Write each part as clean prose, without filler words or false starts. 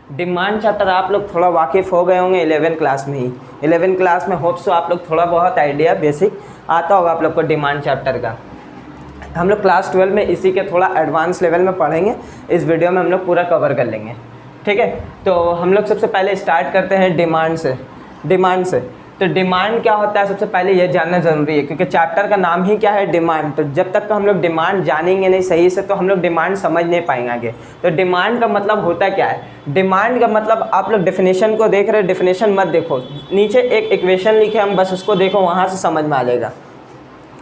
Demand chapter आप लोग थोड़ा वाकिफ़ हो गए होंगे 11 क्लास में ही। 11 क्लास में होप सो आप लोग थोड़ा बहुत आइडिया बेसिक आता होगा आप लोग को डिमांड चैप्टर का। हम लोग क्लास 12 में इसी के थोड़ा एडवांस लेवल में पढ़ेंगे, इस वीडियो में हम लोग पूरा कवर कर लेंगे, ठीक है। तो हम लोग सबसे पहले स्टार्ट करते हैं डिमांड से। तो डिमांड क्या होता है सबसे पहले ये जानना ज़रूरी है, क्योंकि चैप्टर का नाम ही क्या है, डिमांड। तो जब तक हम लोग डिमांड जानेंगे नहीं सही से तो हम लोग डिमांड समझ नहीं पाएंगे आगे। तो डिमांड का मतलब होता क्या है, डिमांड का मतलब आप लोग डेफिनेशन को देख रहे हैं, डेफिनेशन मत देखो, नीचे एक इक्वेशन लिखे हम बस उसको देखो, वहाँ से समझ में आ जाएगा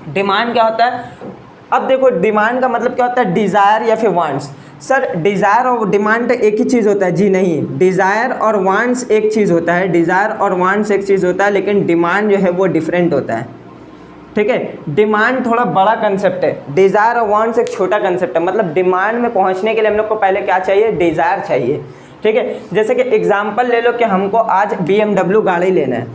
डिमांड क्या होता है। अब देखो डिमांड का मतलब क्या होता है, डिज़ायर या फिर वांट्स। सर डिज़ायर और डिमांड एक ही चीज़ होता है? जी नहीं, डिज़ायर और वांट्स एक चीज़ होता है, डिज़ायर और वांट्स एक चीज़ होता है, लेकिन डिमांड जो है वो डिफरेंट होता है, ठीक है। डिमांड थोड़ा बड़ा कंसेप्ट है, डिज़ायर और वांट्स एक छोटा कंसेप्ट है। मतलब डिमांड में पहुंचने के लिए हम लोग को पहले क्या चाहिए, डिज़ायर चाहिए, ठीक है। जैसे कि एग्जांपल ले लो कि हमको आज BMW गाड़ी लेना है,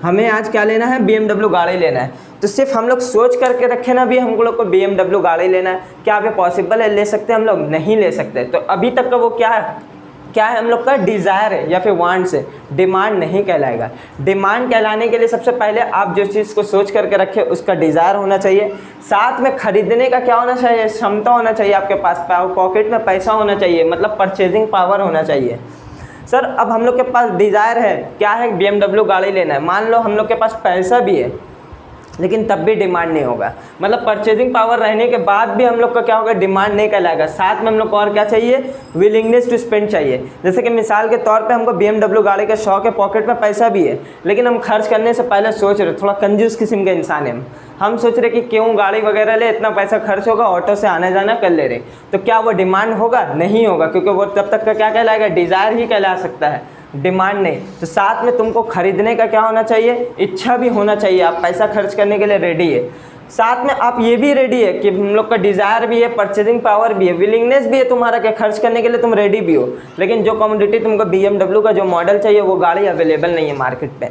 हमें आज क्या लेना है, BMW गाड़ी लेना है। तो सिर्फ हम लोग सोच करके रखे ना भी हम लोग को BMW गाड़ी लेना है, क्या अभी पॉसिबल है ले सकते हैं हम लोग? नहीं ले सकते। तो अभी तक का वो क्या है हम लोग का डिज़ायर है या फिर वांट्स है, डिमांड नहीं कहलाएगा। डिमांड कहलाने के लिए सबसे पहले आप जो चीज़ को सोच करके रखे उसका डिज़ायर होना चाहिए, साथ में खरीदने का क्या होना चाहिए, क्षमता होना चाहिए आपके पास, पॉकेट में पैसा होना चाहिए, मतलब परचेजिंग पावर होना चाहिए। सर अब हम लोग के पास डिज़ायर है, क्या है, BMW गाड़ी लेना है, मान लो हम लोग के पास पैसा भी है लेकिन तब भी डिमांड नहीं होगा, मतलब परचेजिंग पावर रहने के बाद भी हम लोग का क्या होगा, डिमांड नहीं कहलाएगा। साथ में हम लोग को और क्या चाहिए, विलिंगनेस टू स्पेंड चाहिए। जैसे कि मिसाल के तौर पे हमको BMW गाड़ी का शौक है, पॉकेट में पैसा भी है, लेकिन हम खर्च करने से पहले सोच रहे, थोड़ा कंजूस किस्म के इंसान हैं हम सोच रहे कि क्यों गाड़ी वगैरह ले, इतना पैसा खर्च होगा, ऑटो से आना जाना कर ले रहे, तो क्या वो डिमांड होगा? नहीं होगा, क्योंकि वो तब तक का क्या कहलाएगा, डिज़ायर ही कहला सकता है, डिमांड नहीं। तो साथ में तुमको खरीदने का क्या होना चाहिए, इच्छा भी होना चाहिए, आप पैसा खर्च करने के लिए रेडी है। साथ में आप ये भी रेडी है कि हम लोग का डिज़ायर भी है, परचेजिंग पावर भी है, विलिंगनेस भी है तुम्हारा कि खर्च करने के लिए तुम रेडी भी हो, लेकिन जो कमोडिटी तुमको BMW का जो मॉडल चाहिए वो गाड़ी अवेलेबल नहीं है मार्केट पे,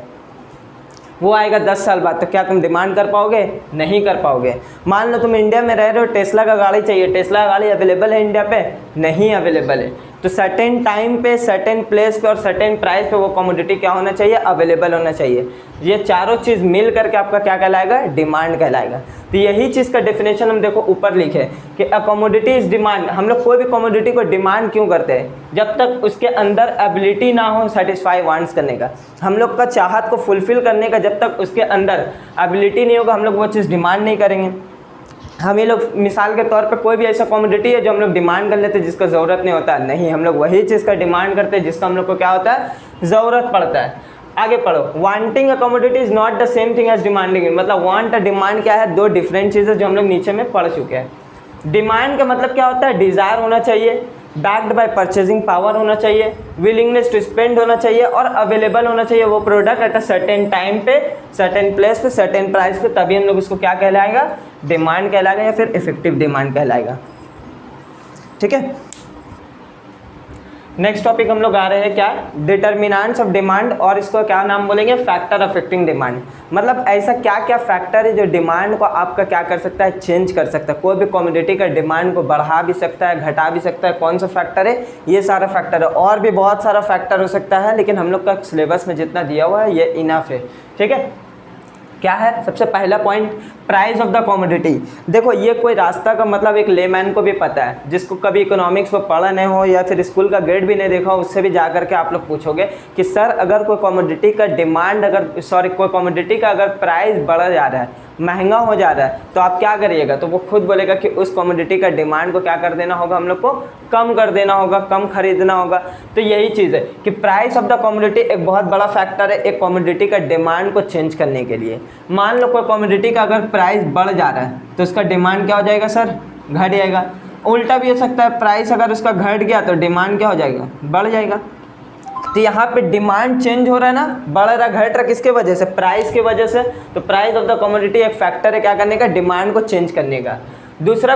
वो आएगा 10 साल बाद। तो क्या तुम डिमांड कर पाओगे? नहीं कर पाओगे। मान लो तुम इंडिया में रह रहे हो, टेस्ला का गाड़ी चाहिए, टेस्ला का गाड़ी अवेलेबल है इंडिया पे? नहीं अवेलेबल है। तो सर्टेन टाइम पे, सर्टेन प्लेस पे और सर्टेन प्राइस पे वो कमोडिटी क्या होना चाहिए, अवेलेबल होना चाहिए। ये चारों चीज़ मिल करके आपका क्या कहलाएगा, डिमांड कहलाएगा। तो यही चीज़ का डेफिनेशन हम देखो ऊपर लिखे कि अ कमोडिटी इज डिमांड। हम लोग कोई भी कमोडिटी को डिमांड क्यों करते हैं, जब तक उसके अंदर एबिलिटी ना हो सेटिस्फाई वांट्स करने का, हम लोग का चाहत को फुलफिल करने का जब तक उसके अंदर एबिलिटी नहीं होगा हम लोग वो चीज़ डिमांड नहीं करेंगे। हम ये लोग मिसाल के तौर पे कोई भी ऐसा कमोडिटी है जो हम लोग डिमांड कर लेते हैं जिसका ज़रूरत नहीं होता, नहीं, हम लोग वही चीज़ का डिमांड करते हैं जिसका हम लोग को क्या होता है, ज़रूरत पड़ता है। आगे पढ़ो, wanting a commodity is not the same thing as demanding. मतलब वांट और डिमांड क्या है, दो डिफरेंट चीज़ें जो हम लोग नीचे में पढ़ चुके हैं। डिमांड का मतलब क्या होता है, डिज़ायर होना चाहिए, बैक्ड बाय परचेजिंग पावर होना चाहिए, विलिंगनेस टू स्पेंड होना चाहिए और अवेलेबल होना चाहिए वो product at a certain time पे, सर्टेन प्लेस पे, सर्टेन प्राइस पे, तभी हम लोग इसको क्या कहलाएगा, डिमांड कहलाएगा या फिर इफेक्टिव डिमांड कहलाएगा, ठीक है। नेक्स्ट टॉपिक हम लोग आ रहे हैं क्या, डिटर्मिनेंट्स ऑफ डिमांड, और इसको क्या नाम बोलेंगे, फैक्टर अफेक्टिंग डिमांड। मतलब ऐसा क्या क्या फैक्टर है जो डिमांड को आपका क्या कर सकता है, चेंज कर सकता है। कोई भी कमोडिटी का डिमांड को बढ़ा भी सकता है, घटा भी सकता है। कौन सा फैक्टर है, ये सारा फैक्टर है, और भी बहुत सारा फैक्टर हो सकता है, लेकिन हम लोग का सिलेबस में जितना दिया हुआ है ये इनफ है, ठीक है। क्या है सबसे पहला point, price of the commodity. देखो ये कोई रास्ता का मतलब एक लेमैन को भी पता है, जिसको कभी इकोनॉमिक्स में पढ़ा नहीं हो या फिर स्कूल का ग्रेड भी नहीं देखा हो, उससे भी जा करके आप लोग पूछोगे कि सर अगर कोई कमोडिटी का डिमांड कोई कमोडिटी का अगर प्राइस बढ़ा जा रहा है, महंगा हो जा रहा है, तो आप क्या करिएगा, तो वो खुद बोलेगा कि उस कमोडिटी का डिमांड को क्या कर देना होगा, हम लोग को कम कर देना होगा, कम खरीदना होगा। तो यही चीज़ है कि प्राइस ऑफ द कमोडिटी एक बहुत बड़ा फैक्टर है एक कमोडिटी का डिमांड को चेंज करने के लिए। मान लो कोई कमोडिटी का अगर प्राइस बढ़ जा रहा है तो उसका डिमांड क्या हो जाएगा सर, घट जाएगा। उल्टा भी हो सकता है, प्राइस अगर उसका घट गया तो डिमांड क्या हो जाएगा, बढ़ जाएगा। तो यहाँ पे डिमांड चेंज हो रहा है ना, बढ़ रहा घट रहा, किसके वजह से, प्राइस की वजह से। तो प्राइस ऑफ द कमोडिटी एक फैक्टर है क्या करने का, डिमांड को चेंज करने का। दूसरा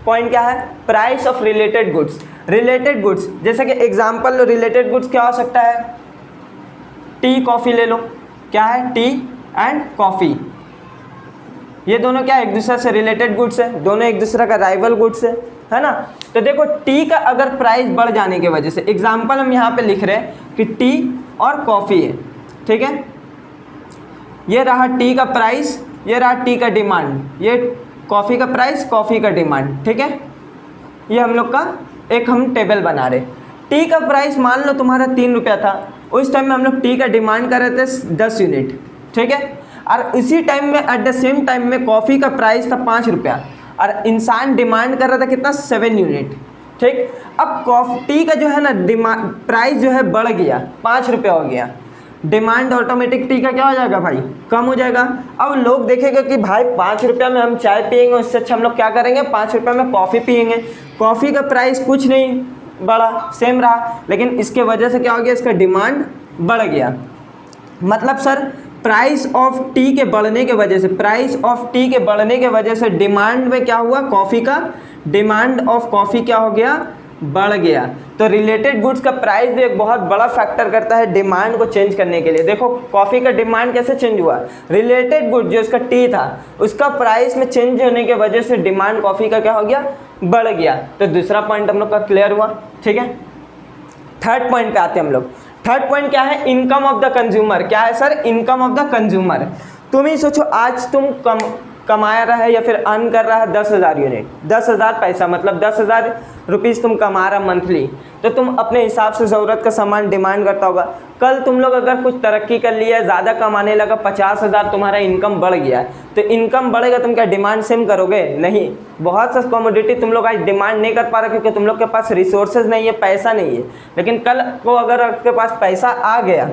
पॉइंट क्या है, price of related goods. Related goods जैसे कि एग्जांपल लो, रिलेटेड गुड्स क्या हो सकता है, टी कॉफ़ी ले लो, क्या है, टी एंड कॉफ़ी, ये दोनों क्या एक दूसरे से रिलेटेड गुड्स है, दोनों एक दूसरे का राइवल गुड्स है, है ना। तो देखो टी का अगर प्राइस बढ़ जाने की वजह से, एग्जाम्पल हम यहाँ पे लिख रहे हैं कि टी और कॉफ़ी है, ठीक है, ये रहा टी का प्राइस, ये रहा टी का डिमांड, ये कॉफ़ी का प्राइस, कॉफ़ी का डिमांड, ठीक है। ये हम लोग का एक हम टेबल बना रहे। टी का प्राइस मान लो तुम्हारा 3 रुपया था, उस टाइम में हम लोग टी का डिमांड कर रहे थे 10 यूनिट, ठीक है। और इसी टाइम में एट द सेम टाइम में कॉफ़ी का प्राइस था 5 रुपया और इंसान डिमांड कर रहा था कितना, 7 यूनिट, ठीक। अब टी का जो है ना प्राइस जो है बढ़ गया, 5 रुपया हो गया, डिमांड ऑटोमेटिक टी का क्या हो जाएगा भाई, कम हो जाएगा। अब लोग देखेंगे कि भाई 5 रुपया में हम चाय पियेंगे, उससे अच्छा हम लोग क्या करेंगे, 5 रुपया में कॉफ़ी पियेंगे। कॉफ़ी का प्राइस कुछ नहीं बढ़ा, सेम रहा, लेकिन इसके वजह से क्या हो गया, इसका डिमांड बढ़ गया। मतलब सर प्राइस ऑफ टी के बढ़ने के वजह से, प्राइस ऑफ टी के बढ़ने के वजह से डिमांड में क्या हुआ, कॉफ़ी का डिमांड ऑफ कॉफ़ी क्या हो गया, बढ़ गया। तो रिलेटेड गुड्स का प्राइस भी एक बहुत बड़ा फैक्टर करता है डिमांड को चेंज करने के लिए। देखो कॉफ़ी का डिमांड कैसे चेंज हुआ, रिलेटेड गुड जो इसका टी था उसका प्राइस में चेंज होने के वजह से डिमांड कॉफ़ी का क्या हो गया, बढ़ गया। तो दूसरा पॉइंट हम लोग का क्लियर हुआ, ठीक है। थर्ड पॉइंट पे आते हैं हम लोग। थर्ड पॉइंट क्या है, इनकम ऑफ द कंज्यूमर। क्या है sir, income of the consumer. तुम ही सोचो आज तुम कमा रहा है या फिर अर्न कर रहा है 10,000 यूनिट, 10,000 पैसा, मतलब 10,000 रुपीज़ तुम कमा रहा मंथली। तो तुम अपने हिसाब से ज़रूरत का सामान डिमांड करता होगा। कल तुम लोग अगर कुछ तरक्की कर लिया, ज़्यादा कमाने लगा, 50,000 तुम्हारा इनकम बढ़ गया, तो इनकम बढ़ेगा, तुम क्या डिमांड सेम करोगे, नहीं। बहुत सा कमोडिटी तुम लोग आज डिमांड नहीं कर पा रहे क्योंकि तुम लोग के पास रिसोर्सेज नहीं है, पैसा नहीं है। लेकिन कल को अगर आपके पास पैसा आ गया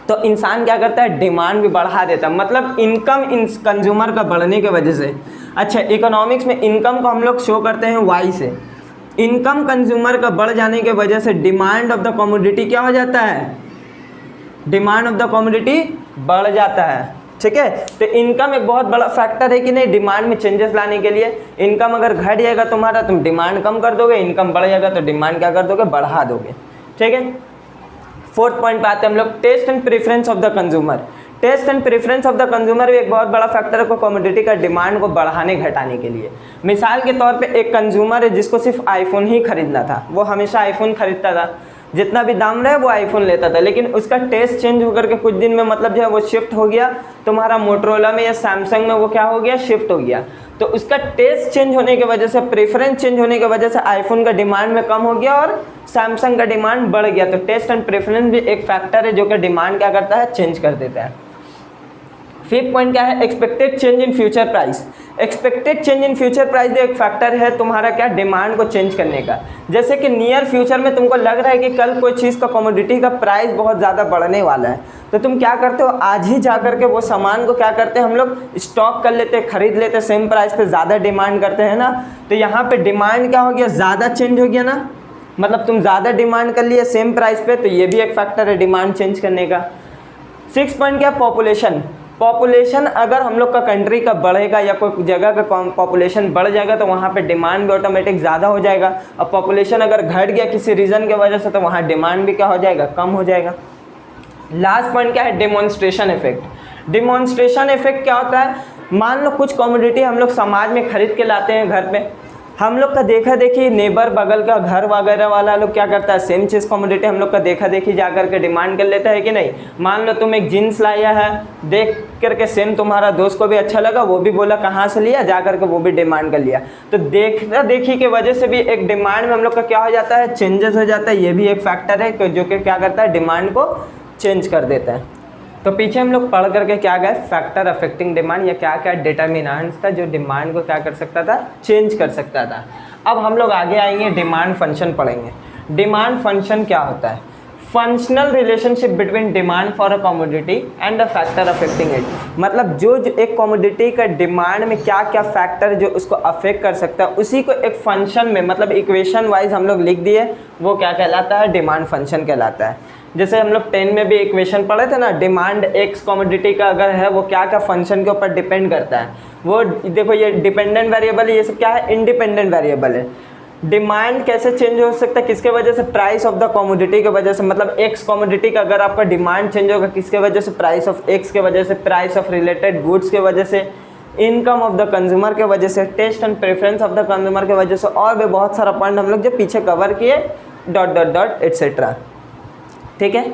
तो इंसान क्या करता है, डिमांड भी बढ़ा देता है। मतलब इनकम इन कंज्यूमर का बढ़ने की वजह से। अच्छा, इकोनॉमिक्स में इनकम को हम लोग शो करते हैं वाई से। इनकम कंज्यूमर का बढ़ जाने की वजह से डिमांड ऑफ द कमोडिटी क्या हो जाता है, डिमांड ऑफ द कमोडिटी बढ़ जाता है, ठीक है। तो इनकम एक बहुत बड़ा फैक्टर है कि नहीं डिमांड में चेंजेस लाने के लिए। इनकम अगर घट जाएगा तुम्हारा, तुम डिमांड कम कर दोगे, इनकम बढ़ जाएगा तो डिमांड क्या कर दोगे, बढ़ा दोगे, ठीक है। फोर्थ पॉइंट पे आते हैं हम लोग, taste and preference of the consumer. Taste and preference of the consumer भी एक बहुत बड़ा फैक्टर है कमोडिटी का डिमांड को बढ़ाने घटाने के लिए। मिसाल के तौर पे एक कंज्यूमर है जिसको सिर्फ आईफोन ही खरीदना था, वो हमेशा आईफोन खरीदता था, जितना भी दाम रहे वो आईफोन लेता था। लेकिन उसका टेस्ट चेंज होकर के कुछ दिन में मतलब जो है वो शिफ्ट हो गया तुम्हारा मोटरोला में या सैमसंग में, वो क्या हो गया, शिफ्ट हो गया। तो उसका टेस्ट चेंज होने की वजह से, प्रेफरेंस चेंज होने की वजह से आईफोन का डिमांड में कम हो गया और सैमसंग का डिमांड बढ़ गया। तो टेस्ट एंड प्रेफरेंस भी एक फैक्टर है जो कि डिमांड क्या करता है, चेंज कर देता है। फिफ्थ पॉइंट क्या है, expected change in future price. Expected change in future price एक फैक्टर है तुम्हारा क्या, डिमांड को चेंज करने का। जैसे कि नियर फ्यूचर में तुमको लग रहा है कि कल कोई चीज़ का कमोडिटी का प्राइस बहुत ज़्यादा बढ़ने वाला है, तो तुम क्या करते हो, आज ही जा करके वो सामान को क्या करते हैं हम लोग, स्टॉक कर लेते हैं, खरीद लेते हैं, सेम प्राइस पे ज़्यादा डिमांड करते हैं ना। तो यहाँ पे डिमांड क्या हो गया, ज़्यादा चेंज हो गया ना, मतलब तुम ज़्यादा डिमांड कर लिए सेम प्राइस पे, तो ये भी एक फैक्टर है डिमांड चेंज करने का। सिक्स पॉइंट क्या, पॉपुलेशन। पॉपुलेशन अगर हम लोग का कंट्री का बढ़ेगा या कोई जगह का पॉपुलेशन बढ़ जाएगा तो वहाँ पे डिमांड भी ऑटोमेटिक ज़्यादा हो जाएगा। और पॉपुलेशन अगर घट गया किसी रीज़न के वजह से तो वहाँ डिमांड भी क्या हो जाएगा, कम हो जाएगा। लास्ट पॉइंट क्या है, डेमोन्स्ट्रेशन इफेक्ट। डेमोन्स्ट्रेशन इफेक्ट क्या होता है, मान लो कुछ कमोडिटी हम लोग समाज में खरीद के लाते हैं घर पे, हम लोग का देखा देखी नेबर बगल का घर वगैरह वाला लोग क्या करता है, सेम चीज़ कमोडिटी हम लोग का देखा देखी जा करके डिमांड कर लेता है कि नहीं। मान लो तुम एक जीन्स लाया है, देख करके सेम तुम्हारा दोस्त को भी अच्छा लगा, वो भी बोला कहाँ से लिया, जा करके वो भी डिमांड कर लिया। तो देखा देखी के वजह से भी एक डिमांड में हम लोग का क्या हो जाता है, चेंजेस हो जाता है। ये भी एक फैक्टर है जो कि क्या करता है, डिमांड को चेंज कर देता है। तो पीछे हम लोग पढ़ करके क्या गए, फैक्टर अफेक्टिंग डिमांड या क्या क्या डिटर्मिनेंट्स था जो डिमांड को क्या कर सकता था, चेंज कर सकता था। अब हम लोग आगे आएंगे, डिमांड फंक्शन पढ़ेंगे। डिमांड फंक्शन क्या होता है, functional relationship between demand for a commodity and a factor affecting it. मतलब जो एक कमोडिटी का डिमांड में क्या क्या फैक्टर जो उसको अफेक्ट कर सकता है, उसी को एक फंक्शन में मतलब इक्वेशन वाइज हम लोग लिख दिए, वो क्या कहलाता है, डिमांड फंक्शन कहलाता है। जैसे हम लोग 10 में भी इक्वेशन पढ़े थे ना, डिमांड एक्स कमोडिटी का अगर है वो क्या क्या फंक्शन के ऊपर डिपेंड करता है। वो देखो ये डिपेंडेंट वेरिएबल है, ये सब क्या है, इंडिपेंडेंट वेरिएबल है। डिमांड कैसे चेंज हो सकता है, किसके वजह से, प्राइस ऑफ द कमोडिटी की वजह से। मतलब एक्स कमोडिटी का अगर आपका डिमांड चेंज होगा किसके वजह से, प्राइस ऑफ एक्स के वजह से, प्राइस ऑफ रिलेटेड गुड्स के वजह से। इनकम ऑफ द कंज्यूमर के वजह से, taste and preference of the consumer के वजह से, और भी बहुत सारा पॉइंट हम लोग जो पीछे कवर किए, डॉट डॉट डॉट एटसेट्रा। ठीक है,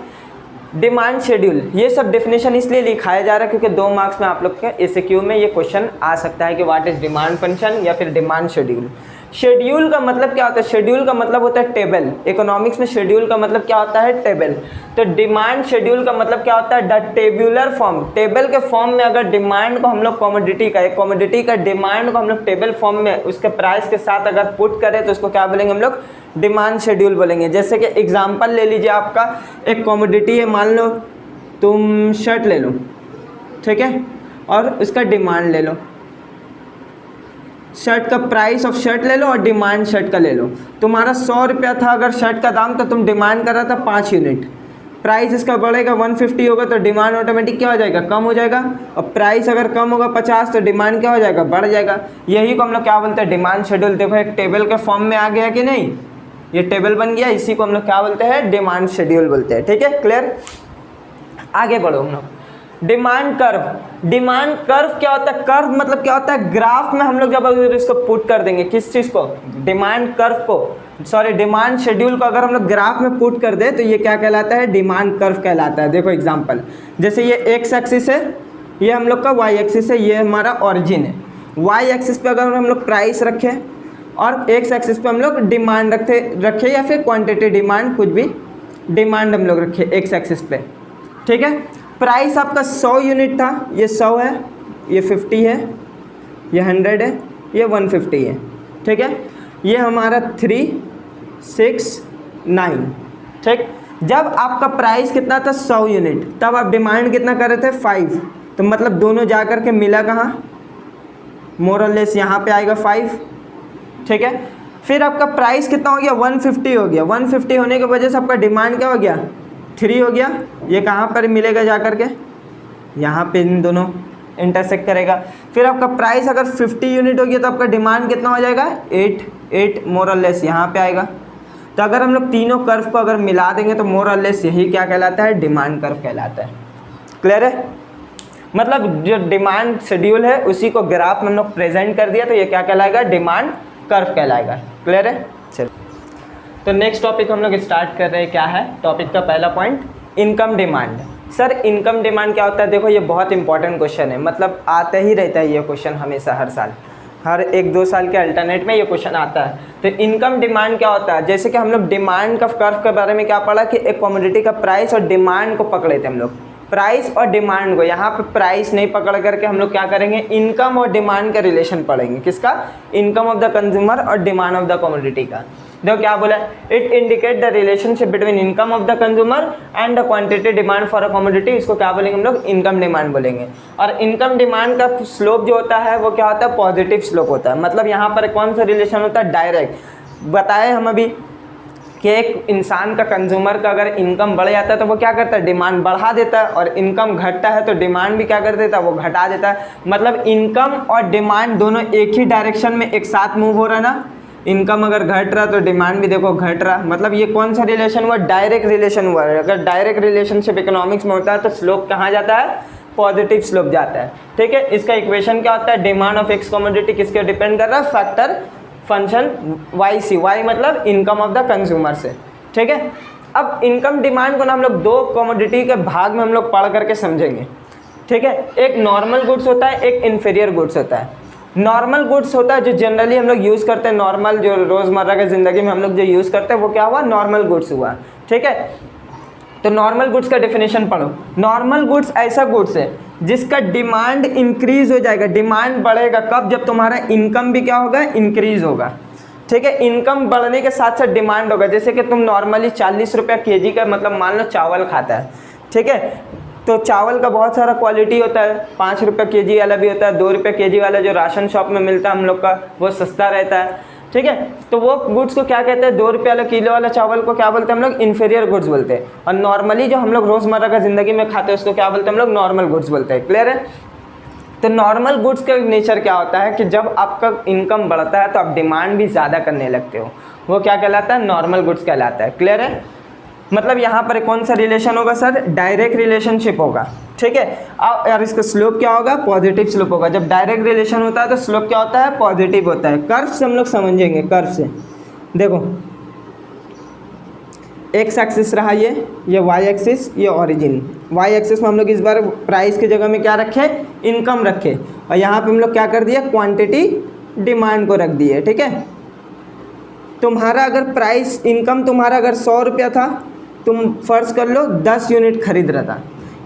डिमांड शेड्यूल, ये सब डेफिनेशन इसलिए लिखाया जा रहा है क्योंकि 2 मार्क्स में आप लोग के एसक्यू में ये क्वेश्चन आ सकता है कि व्हाट इज डिमांड फंक्शन या फिर डिमांड शेड्यूल। शेड्यूल का मतलब क्या होता है? शेड्यूल का मतलब होता है टेबल। इकोनॉमिक्स में शेड्यूल का मतलब क्या होता है? टेबल। तो डिमांड शेड्यूल का मतलब क्या होता है? The tabular form. टेबल के फॉर्म में अगर डिमांड को हम लोग कमोडिटी का, एक कमोडिटी का डिमांड को हम लोग टेबल फॉर्म में उसके प्राइस के साथ अगर पुट करें तो उसको क्या बोलेंगे हम लोग? डिमांड शेड्यूल बोलेंगे। जैसे कि एग्जांपल ले लीजिए, आपका एक कमोडिटी है, मान लो तुम शर्ट ले लो, ठीक है, और उसका डिमांड ले लो, शर्ट का प्राइस ऑफ शर्ट ले लो और डिमांड शर्ट का ले लो। तुम्हारा 100 रुपया था अगर शर्ट का दाम, तो तुम डिमांड कर रहा था 5 यूनिट, प्राइस इसका बढ़ेगा 150 होगा तो डिमांड ऑटोमेटिक क्या हो जाएगा? कम हो जाएगा। और प्राइस अगर कम होगा 50 तो डिमांड क्या हो जाएगा? बढ़ जाएगा। यही को हम लोग क्या बोलते हैं? Demand schedule. देखो एक टेबल के फॉर्म में आ गया कि नहीं, ये टेबल बन गया, इसी को हम लोग क्या बोलते हैं? डिमांड शेड्यूल बोलते हैं। ठीक है, क्लियर? आगे बढ़ो हम लोग। Demand curve. डिमांड कर्व क्या होता है? कर्व मतलब क्या होता है? ग्राफ में हम लोग जब अगर इसको पुट कर देंगे, किस चीज़ को? डिमांड कर्व को, सॉरी डिमांड शेड्यूल को अगर हम लोग ग्राफ में पुट कर दे तो ये क्या कहलाता है? डिमांड कर्व कहलाता है। देखो एग्जांपल, जैसे ये एक्स एक्सिस है, ये हम लोग का वाई एक्सिस है, ये हमारा ऑरिजिन है। वाई एक्सिस पे अगर हम लोग प्राइस रखें और एक्स एक्सिस पे हम लोग डिमांड रखे या फिर क्वान्टिटी डिमांड, कुछ भी डिमांड हम लोग रखे एक्स एक्सिस पे। ठीक है, प्राइस आपका 100 यूनिट था, ये 100 है, ये 50 है, ये 100 है, ये 150 है। ठीक है, ये हमारा 3, 6, 9। ठीक, जब आपका प्राइस कितना था? 100 यूनिट, तब आप डिमांड कितना कर रहे थे? 5। तो मतलब दोनों जा कर के मिला कहाँ? मोर और लेस यहाँ पे आएगा 5। ठीक है, फिर आपका प्राइस कितना हो गया? 150 हो गया। 150 होने की वजह से आपका डिमांड क्या हो गया? 3 हो गया। ये कहाँ पर मिलेगा जा कर के? यहाँ पे इन दोनों इंटरसेक्ट करेगा। फिर आपका प्राइस अगर 50 यूनिट हो गया तो आपका डिमांड कितना हो जाएगा? 8 मोर और लेस यहाँ पे आएगा। तो अगर हम लोग तीनों कर्व को अगर मिला देंगे तो मोर और लेस यही क्या कहलाता है? डिमांड कर्व कहलाता है। क्लियर है? मतलब जो डिमांड शेड्यूल है उसी को ग्राफ में हम लोग प्रेजेंट कर दिया तो ये क्या कहलाएगा? डिमांड कर्व कहलाएगा। क्लियर है? चलो, तो नेक्स्ट टॉपिक हम लोग स्टार्ट कर रहे हैं। क्या है टॉपिक का पहला point? Income demand. Sir income demand क्या होता है? देखो ये बहुत इंपॉर्टेंट क्वेश्चन है, मतलब आता ही रहता है ये क्वेश्चन हमेशा, हर साल, हर 1-2 साल के अल्टरनेट में ये क्वेश्चन आता है। तो इनकम डिमांड क्या होता है? जैसे कि हम लोग डिमांड का कर्व के बारे में क्या पढ़ा कि एक कमोडिटी का प्राइस और डिमांड को पकड़े थे हम लोग, प्राइस और डिमांड को। यहाँ पे प्राइस नहीं पकड़ करके हम लोग क्या करेंगे? इनकम और डिमांड का रिलेशन पढ़ेंगे। किसका? इनकम ऑफ द कंज्यूमर और डिमांड ऑफ द कमोडिटी का। देखो क्या बोला, it indicate the relationship between income of the consumer and the quantity demand for a commodity. इसको क्या बोलेंगे हम लोग? इनकम डिमांड बोलेंगे। और इनकम डिमांड का स्लोप जो होता है वो क्या होता है? पॉजिटिव स्लोप होता है। मतलब यहाँ पर कौन सा रिलेशन होता है? डायरेक्ट। बताए हम अभी कि एक इंसान का, कंज्यूमर का अगर इनकम बढ़ जाता है तो वो क्या करता है? डिमांड बढ़ा देता है, और इनकम घटता है तो डिमांड भी क्या कर देता है? वो घटा देता है। मतलब इनकम और डिमांड दोनों एक ही डायरेक्शन में एक साथ मूव हो रहा है ना। इनकम अगर घट रहा तो डिमांड भी देखो घट रहा। मतलब ये कौन सा रिलेशन हुआ? डायरेक्ट रिलेशन हुआ है। अगर डायरेक्ट रिलेशनशिप इकोनॉमिक्स में होता है तो स्लोप कहाँ जाता है? पॉजिटिव स्लोप जाता है। ठीक है, इसका इक्वेशन क्या होता है? डिमांड ऑफ एक्स कमोडिटी किसके डिपेंड कर रहा है? Factor function Y C, Y मतलब इनकम ऑफ द कंज्यूमर से। ठीक है, अब इनकम डिमांड को ना हम लोग 2 कमोडिटी के भाग में हम लोग पढ़ करके समझेंगे। ठीक है, एक नॉर्मल गुड्स होता है, एक इन्फीरियर गुड्स होता है। नॉर्मल गुड्स होता है जो जनरली हम लोग यूज़ करते हैं, नॉर्मल जो रोज़मर्रा की ज़िंदगी में हम लोग जो यूज़ करते हैं वो क्या हुआ? नॉर्मल गुड्स हुआ। ठीक है, तो नॉर्मल गुड्स का डेफिनेशन पढ़ो। नॉर्मल गुड्स ऐसा गुड्स है जिसका डिमांड इंक्रीज हो जाएगा। डिमांड बढ़ेगा कब? जब तुम्हारा इनकम भी क्या होगा? इंक्रीज होगा। ठीक है, इनकम बढ़ने के साथ साथ डिमांड होगा। जैसे कि तुम नॉर्मली 40 रुपया केजी का, मतलब मान लो चावल खाता है। ठीक है, तो चावल का बहुत सारा क्वालिटी होता है। 5 रुपये केजी वाला भी होता है, 2 रुपये केजी वाला जो राशन शॉप में मिलता है हम लोग का, वो सस्ता रहता है। ठीक है, तो वो गुड्स को क्या कहते हैं? 2 रुपये वाला किलो वाला चावल को क्या बोलते हैं हम लोग? इन्फीरियर गुड्स बोलते हैं। और नॉर्मली जो हम लोग रोज़मर्रा का ज़िंदगी में खाते हैं उसको क्या बोलते हैं हम लोग? नॉर्मल गुड्स बोलते हैं। क्लियर है? तो नॉर्मल गुड्स का नेचर क्या होता है कि जब आपका इनकम बढ़ता है तो आप डिमांड भी ज़्यादा करने लगते हो, वो क्या कहलाता है? नॉर्मल गुड्स कहलाता है। क्लियर है? मतलब यहाँ पर कौन सा रिलेशन होगा सर, डायरेक्ट रिलेशनशिप होगा, ठीक है। और इसका स्लोप क्या होगा, पॉजिटिव स्लोप होगा। जब डायरेक्ट रिलेशन होता है तो स्लोप क्या होता है, पॉजिटिव होता है। कर्व से हम लोग समझेंगे, कर्व से देखो एक्स एक्सिस रहा ये वाई एक्सिस, ये ओरिजिन। वाई एक्सिस में हम लोग इस बार प्राइस की जगह में क्या रखे, इनकम रखे, और यहाँ पे हम लोग क्या कर दिया, क्वांटिटी डिमांड को रख दिए, ठीक है। तुम्हारा अगर प्राइस इनकम तुम्हारा अगर 100 रुपया था, तुम फर्ज कर लो 10 यूनिट खरीद रहा था,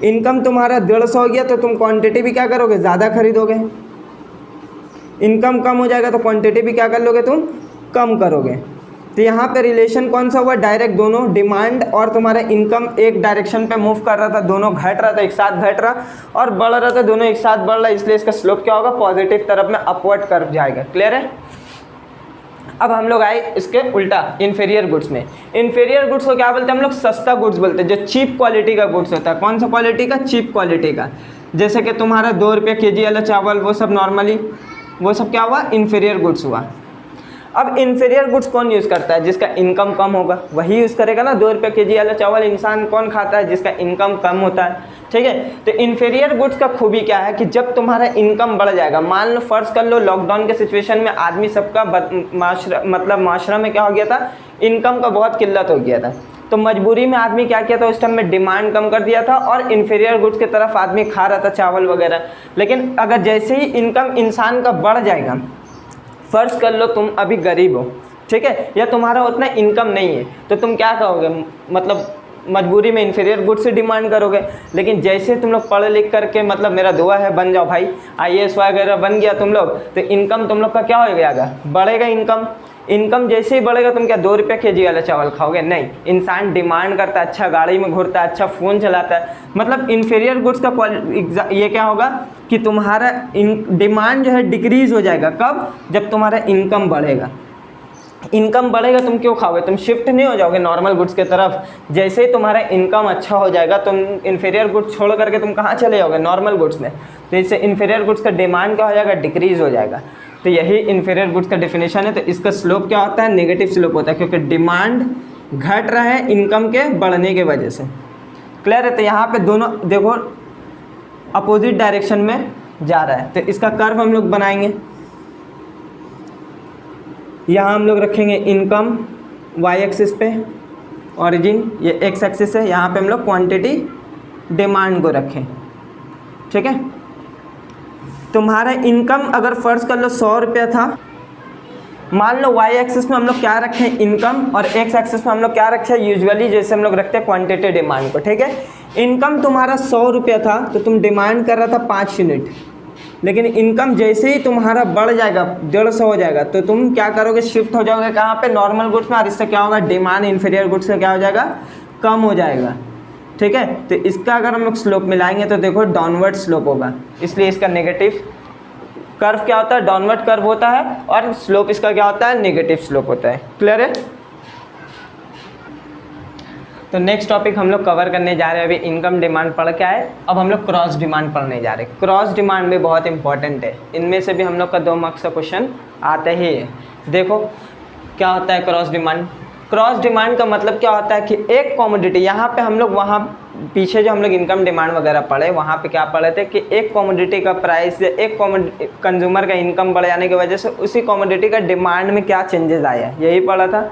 इनकम तुम्हारा 150 हो गया, तो तुम क्वांटिटी भी क्या करोगे, ज़्यादा खरीदोगे। इनकम कम हो जाएगा तो क्वांटिटी भी क्या कर लोगे, तुम कम करोगे। तो यहाँ पे रिलेशन कौन सा हुआ, डायरेक्ट। दोनों डिमांड और तुम्हारा इनकम एक डायरेक्शन पे मूव कर रहा था, दोनों घट रहा था, एक साथ घट रहा, और बढ़ रहा था, दोनों एक साथ बढ़ रहा, इसलिए इसका स्लोप क्या होगा, पॉजिटिव तरफ में अपवर्ड कर्व जाएगा। क्लियर है। अब हम लोग आए इसके उल्टा, इन्फीरियर गुड्स में। इन्फीरियर गुड्स को क्या बोलते हैं हम लोग, सस्ता गुड्स बोलते हैं, जो चीप क्वालिटी का गुड्स होता है। कौन सा क्वालिटी का, चीप क्वालिटी का। जैसे कि तुम्हारा 2 रुपये kg वाला चावल, वो सब नॉर्मली, वो सब क्या हुआ, इन्फीरियर गुड्स हुआ। अब इन्फीरियर गुड्स कौन यूज़ करता है, जिसका इनकम कम होगा वही यूज़ करेगा ना। 2 रुपये kg वाला चावल इंसान कौन खाता है, जिसका इनकम कम होता है, ठीक है। तो इन्फीरियर गुड्स का खूबी क्या है कि जब तुम्हारा इनकम बढ़ जाएगा, मान लो फर्ज कर लो लॉकडाउन के सिचुएशन में आदमी सबका माशरा में क्या हो गया था, इनकम का बहुत किल्लत हो गया था, तो मजबूरी में आदमी क्या किया था, उस टाइम में डिमांड कम कर दिया था और इन्फीरियर गुड्स की तरफ आदमी खा रहा था, चावल वगैरह। लेकिन अगर जैसे ही इनकम इंसान का बढ़ जाएगा, फ़र्ज़ कर लो तुम अभी गरीब हो, ठीक है, या तुम्हारा उतना इनकम नहीं है, तो तुम क्या करोगे, मतलब मजबूरी में इन्फीरियर गुड्स से डिमांड करोगे। लेकिन जैसे तुम लोग पढ़ लिख करके, मतलब मेरा दुआ है बन जाओ भाई, IAS वगैरह बन गया तुम लोग, तो इनकम तुम लोग का क्या हो जाएगा, बढ़ेगा इनकम। इनकम जैसे ही बढ़ेगा, तुम क्या 2 रुपये kg वाला चावल खाओगे, नहीं। इंसान डिमांड करता है, अच्छा गाड़ी में घूरता है, अच्छा फ़ोन चलाता है। मतलब इन्फीरियर गुड्स का ये क्या होगा कि तुम्हारा डिमांड जो है डिक्रीज़ हो जाएगा। कब, जब तुम्हारा इनकम बढ़ेगा। इनकम बढ़ेगा, तुम क्यों खाओगे, तुम शिफ्ट नहीं हो जाओगे नॉर्मल गुड्स के तरफ। जैसे ही तुम्हारा इनकम अच्छा हो जाएगा, तुम इन्फीरियर गुड्स छोड़ करके तुम कहाँ चले जाओगे, नॉर्मल गुड्स में। तो इससे इन्फीरियर गुड्स का डिमांड क्या हो जाएगा, डिक्रीज़ हो जाएगा। तो यही इन्फीरियर गुड्स का डेफिनेशन है। तो इसका स्लोप क्या होता है, नेगेटिव स्लोप होता है, क्योंकि डिमांड घट रहा है इनकम के बढ़ने के वजह से। क्लियर है। तो यहाँ पे दोनों देखो अपोजिट डायरेक्शन में जा रहा है, तो इसका कर्व हम लोग बनाएंगे। यहाँ हम लोग रखेंगे इनकम y एक्सिस पे, ओरिजिन ये x एक्सिस है, यहाँ पे हम लोग क्वांटिटी डिमांड को रखें, ठीक है। तुम्हारा इनकम अगर फ़र्ज कर लो 100 रुपया था, मान लो y एक्सिस में हम लोग क्या रखें, इनकम, और x एक्सिस में हम लोग क्या रखें, यूजुअली जैसे हम लोग रखते हैं क्वांटिटी डिमांड को, ठीक है। इनकम तुम्हारा 100 रुपया था, तो तुम डिमांड कर रहा था 5 यूनिट, लेकिन इनकम जैसे ही तुम्हारा बढ़ जाएगा, 150 हो जाएगा, तो तुम क्या करोगे, शिफ्ट हो जाओगे कहाँ पे, नॉर्मल गुड्स में, और इससे क्या होगा, डिमांड इन्फीरियर गुड्स का क्या हो जाएगा, कम हो जाएगा, ठीक है। तो इसका अगर हम लोग स्लोप मिलाएंगे तो देखो डाउनवर्ड स्लोप होगा, इसलिए इसका नेगेटिव कर्व क्या होता है, डाउनवर्ड कर्व होता है, और स्लोप इसका क्या होता है, नेगेटिव स्लोप होता है। क्लियर है। तो नेक्स्ट टॉपिक हम लोग कवर करने जा रहे हैं, अभी इनकम डिमांड पढ़ के आए, अब हम लोग क्रॉस डिमांड पढ़ने जा रहे हैं। क्रॉस डिमांड भी बहुत इंपॉर्टेंट है, इनमें से भी हम लोग का 2 मार्क्स का क्वेश्चन आते ही है। देखो क्या होता है क्रॉस डिमांड। क्रॉस डिमांड का मतलब क्या होता है कि एक कमोडिटी, यहाँ पे हम लोग वहाँ पीछे जो हम लोग इनकम डिमांड वगैरह पढ़े, वहाँ पे क्या पढ़े थे कि एक कमोडिटी का प्राइस, एक कंज्यूमर का इनकम बढ़ जाने की वजह से उसी कमोडिटी का डिमांड में क्या चेंजेस आया, यही पढ़ा था।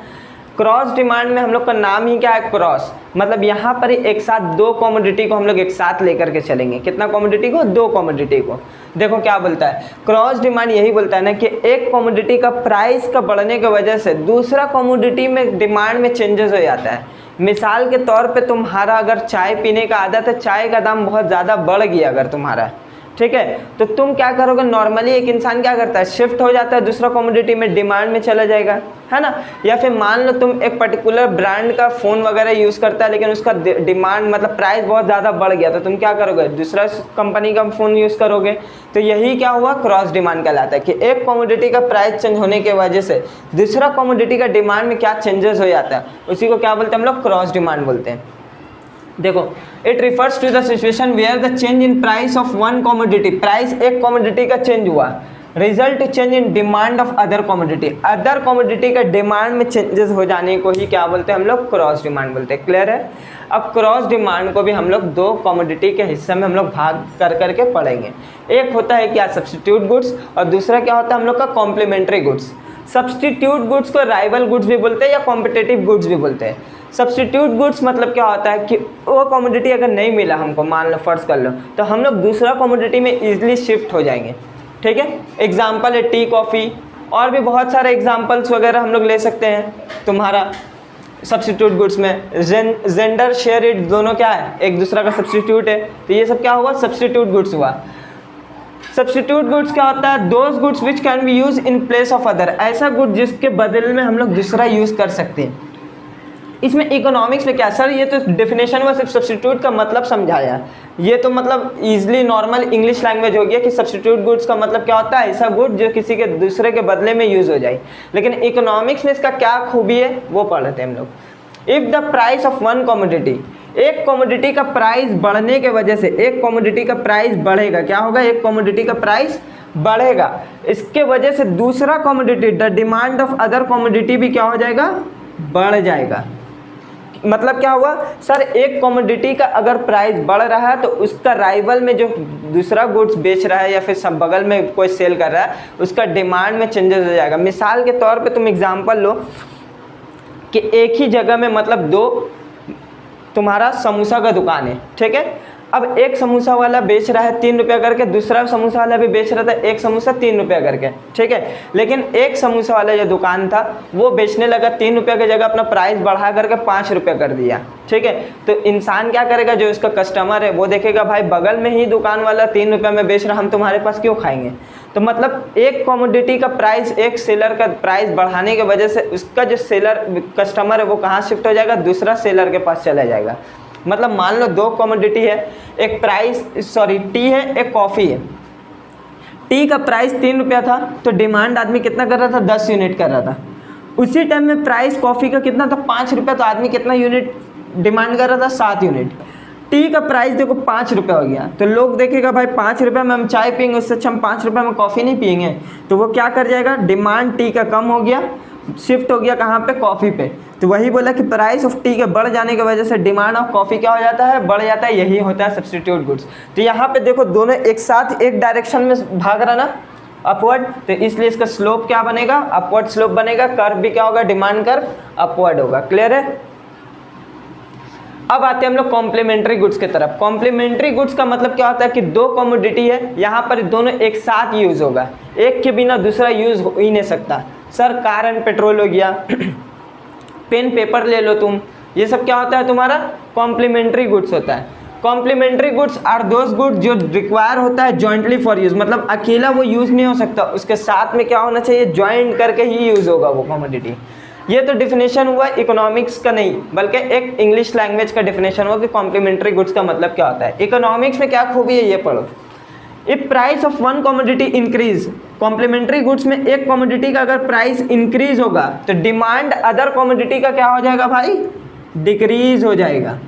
क्रॉस डिमांड में हम लोग का नाम ही क्या है, क्रॉस, मतलब यहाँ पर एक साथ 2 कमोडिटी को हम लोग एक साथ लेकर के चलेंगे। कितना कमोडिटी को, 2 कमोडिटी को। देखो क्या बोलता है क्रॉस डिमांड, यही बोलता है ना कि एक कमोडिटी का प्राइस का बढ़ने की वजह से दूसरा कमोडिटी में डिमांड में चेंजेस हो जाता है। मिसाल के तौर पे तुम्हारा अगर चाय पीने का आदत है, चाय का दाम बहुत ज़्यादा बढ़ गया अगर तुम्हारा, ठीक है, तो तुम क्या करोगे, नॉर्मली एक इंसान क्या करता है, शिफ्ट हो जाता है दूसरा कमोडिटी में, डिमांड में चला जाएगा, है ना। या फिर मान लो तुम एक पर्टिकुलर ब्रांड का फ़ोन वगैरह यूज़ करता है, लेकिन उसका डिमांड मतलब प्राइस बहुत ज़्यादा बढ़ गया, तो तुम क्या करोगे, दूसरा कंपनी का फ़ोन यूज़ करोगे। तो यही क्या हुआ, क्रॉस डिमांड कहलाता है कि एक कमोडिटी का प्राइस चेंज होने की वजह से दूसरा कमोडिटी का डिमांड में क्या चेंजेस हो जाता है, उसी को क्या बोलते हैं हम लोग, क्रॉस डिमांड बोलते हैं। देखो it refers to the situation where the change in price of one commodity, price एक कमोडिटी का चेंज हुआ, result change in demand of other commodity, other commodity का डिमांड में चेंजेस हो जाने को ही क्या बोलते हैं हम लोग, क्रॉस डिमांड बोलते हैं। क्लियर है। अब क्रॉस डिमांड को भी हम लोग दो कमोडिटी के हिस्से में हम लोग भाग कर करके पढ़ेंगे। एक होता है क्या, सब्स्टिट्यूट गुड्स, और दूसरा क्या होता है हम लोग का कॉम्प्लीमेंट्री गुड्स। सब्स्टिट्यूट गुड्स को राइवल गुड्स भी बोलते हैं या कॉम्पिटिटिव गुड्स भी बोलते हैं। सब्स्टिट्यूट गुड्स मतलब क्या होता है कि वो कमोडिटी अगर नहीं मिला हमको, मान लो फर्ज कर लो, तो हम लोग दूसरा कमोडिटी में इजीली शिफ्ट हो जाएंगे। ठीक है। एग्जाम्पल है टी, कॉफ़ी, और भी बहुत सारे एग्जाम्पल्स वगैरह हम लोग ले सकते हैं तुम्हारा सब्स्टिट्यूट गुड्स में। जेंडर, शेयर इट, दोनों क्या है, एक दूसरा का सब्स्टिट्यूट है, तो ये सब क्या हुआ, सब्स्टिट्यूट गुड्स हुआ। सब्स्टिट्यूट गुड्स क्या होता है, those goods which can be use in place of other, ऐसा गुड जिसके बदले में हम लोग दूसरा यूज़ कर सकते हैं। इसमें इकोनॉमिक्स में क्या सर, ये तो डेफिनेशन में सिर्फ सब्स्टिट्यूट का मतलब समझाया, ये तो मतलब इजीली नॉर्मल इंग्लिश लैंग्वेज हो गया कि सब्स्टिट्यूट गुड्स का मतलब क्या होता है, ऐसा गुड जो किसी के दूसरे के बदले में यूज़ हो जाए। लेकिन इकोनॉमिक्स में इसका क्या खूबी है वो पढ़ लेते हैं हम लोग। If the price of one commodity, एक कमोडिटी का प्राइस बढ़ने के वजह से, एक कमोडिटी का प्राइस बढ़ेगा, क्या होगा, एक कमोडिटी का प्राइस बढ़ेगा, इसके वजह से दूसरा commodity, the demand of other commodity भी क्या हो जाएगा, बढ़ जाएगा। मतलब क्या हुआ सर, एक कमोडिटी का अगर प्राइस बढ़ रहा है तो उसका राइवल में जो दूसरा गुड्स बेच रहा है या फिर सब बगल में कोई सेल कर रहा है, उसका डिमांड में चेंजेस हो जाएगा। मिसाल के तौर पे तुम एग्जांपल लो कि एक ही जगह में मतलब दो तुम्हारा समोसा का दुकान है, ठीक है। अब एक समोसा वाला बेच रहा है 3 रुपया करके, दूसरा समोसा वाला भी बेच रहा था एक समोसा 3 रुपया करके, ठीक है। लेकिन एक समोसा वाला जो दुकान था वो बेचने लगा 3 रुपया की जगह अपना प्राइस बढ़ा करके 5 रुपया कर दिया, ठीक है। तो इंसान क्या करेगा, जो इसका कस्टमर है वो देखेगा भाई बगल में ही दुकान वाला 3 रुपया में बेच रहा, हम तुम्हारे पास क्यों खाएंगे। तो मतलब एक कमोडिटी का प्राइस, एक सेलर का प्राइस बढ़ाने की वजह से उसका जो सेलर कस्टमर है वो कहाँ शिफ्ट हो जाएगा, दूसरा सेलर के पास चला जाएगा। मतलब मान लो दो कमोडिटी है, एक टी है, एक कॉफ़ी है। टी का प्राइस 3 रुपया था तो डिमांड आदमी कितना कर रहा था, 10 यूनिट कर रहा था। उसी टाइम में प्राइस कॉफ़ी का कितना था, 5 रुपया, तो आदमी कितना यूनिट डिमांड कर रहा था, 7 यूनिट। टी का प्राइस देखो 5 रुपया हो गया, तो लोग देखेगा भाई 5 रुपये में हम चाय पियेंगे, उससे अच्छा हम 5 रुपये में कॉफ़ी नहीं पियेंगे, तो वो क्या कर जाएगा, डिमांड टी का कम हो गया, शिफ्ट हो गया कहाँ पे, कॉफ़ी पे। तो वही बोला कि प्राइस ऑफ टी के बढ़ जाने की वजह से डिमांड ऑफ कॉफ़ी क्या हो जाता है, बढ़ जाता है। यही होता है सब्स्टिट्यूट गुड्स। तो यहाँ पे देखो दोनों एक साथ एक डायरेक्शन में भाग रहा ना, अपवर्ड, तो इसलिए इसका स्लोप क्या बनेगा, अपवर्ड स्लोप बनेगा। कर्व भी क्या होगा, डिमांड कर्व अपवर्ड होगा। क्लियर है। अब आते हैं हम लोग कॉम्प्लीमेंट्री गुड्स की तरफ। कॉम्प्लीमेंट्री गुड्स का मतलब क्या होता है कि दो कमोडिटी है, यहाँ पर दोनों एक साथ यूज होगा, एक के बिना दूसरा यूज हो ही नहीं सकता। सर कार एंड पेट्रोल हो गया, पेन पेपर ले लो तुम, ये सब क्या होता है तुम्हारा, कॉम्प्लीमेंट्री गुड्स होता है। Complementary goods are those goods जो रिक्वायर होता है जॉइंटली फॉर यूज, मतलब अकेला वो यूज नहीं हो सकता, उसके साथ में क्या होना चाहिए, ज्वाइंट करके ही यूज होगा वो कमोडिटी। ये तो डिफिनेशन हुआ इकोनॉमिक्स का नहीं, बल्कि एक इंग्लिश लैंग्वेज का डिफिनेशन हुआ कि कॉम्प्लीमेंट्री गुड्स का मतलब क्या होता है। इकोनॉमिक्स में क्या खूबी है ये पढ़ो। If price of one commodity increase, complementary goods में एक कमोडिटी का अगर प्राइस इंक्रीज होगा तो डिमांड अदर कमोडिटी का क्या हो जाएगा भाई, डिक्रीज हो जाएगा।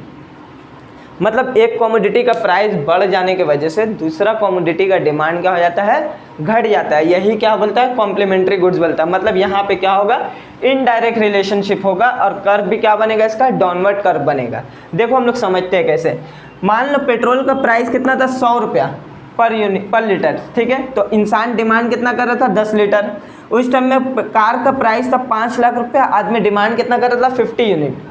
मतलब एक कमोडिटी का प्राइस बढ़ जाने की वजह से दूसरा कमोडिटी का डिमांड क्या हो जाता है, घट जाता है। यही क्या बोलता है, कॉम्प्लीमेंट्री गुड्स बोलता है। मतलब यहाँ पे क्या होगा, इनडायरेक्ट रिलेशनशिप होगा और कर्व भी क्या बनेगा, इसका डाउनवर्ड कर्व बनेगा। देखो हम लोग समझते हैं कैसे। मान लो पेट्रोल का प्राइस कितना था, 100 रुपया पर लीटर, ठीक है। तो इंसान डिमांड कितना कर रहा था, 10 लीटर। उस टाइम में कार का प्राइस था 5 लाख रुपया, आदमी डिमांड कितना कर रहा था, 50 यूनिट।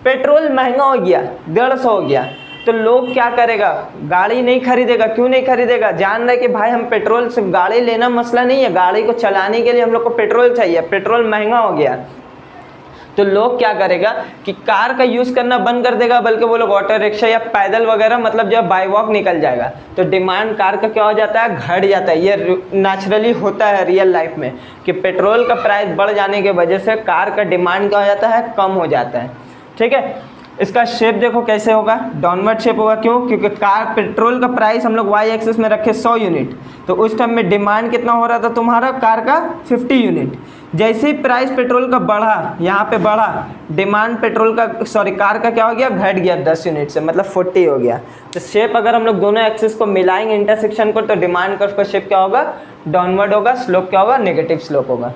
पेट्रोल महंगा हो गया, 150 हो गया, तो लोग क्या करेगा, गाड़ी नहीं खरीदेगा। क्यों नहीं खरीदेगा, जान रहे कि भाई हम पेट्रोल से गाड़ी लेना मसला नहीं है, गाड़ी को चलाने के लिए हम लोग को पेट्रोल चाहिए, पेट्रोल महंगा हो गया। तो लोग क्या करेगा कि कार का यूज़ करना बंद कर देगा, बल्कि वो लोग ऑटो रिक्शा या पैदल वगैरह, मतलब जब बाई वॉक निकल जाएगा। तो डिमांड कार का क्या हो जाता है, घट जाता है। ये नेचुरली होता है रियल लाइफ में कि पेट्रोल का प्राइस बढ़ जाने की वजह से कार का डिमांड क्या हो जाता है, कम हो जाता है, ठीक है। इसका शेप देखो कैसे होगा, डाउनवर्ड शेप होगा। क्यों? क्योंकि कार पेट्रोल का प्राइस हम लोग वाई एक्सिस में रखे 100 यूनिट, तो उस टाइम में डिमांड कितना हो रहा था तुम्हारा कार का 50 यूनिट। जैसे ही प्राइस पेट्रोल का बढ़ा, यहाँ पे बढ़ा, डिमांड पेट्रोल का कार का क्या हो गया, घट गया 10 यूनिट से, मतलब 40 हो गया। तो शेप अगर हम लोग दोनों एक्सिस को मिलाएंगे इंटरसेक्शन को, तो डिमांड कर्व का शेप क्या होगा, डाउनवर्ड होगा, स्लोप क्या होगा, नेगेटिव स्लोप होगा।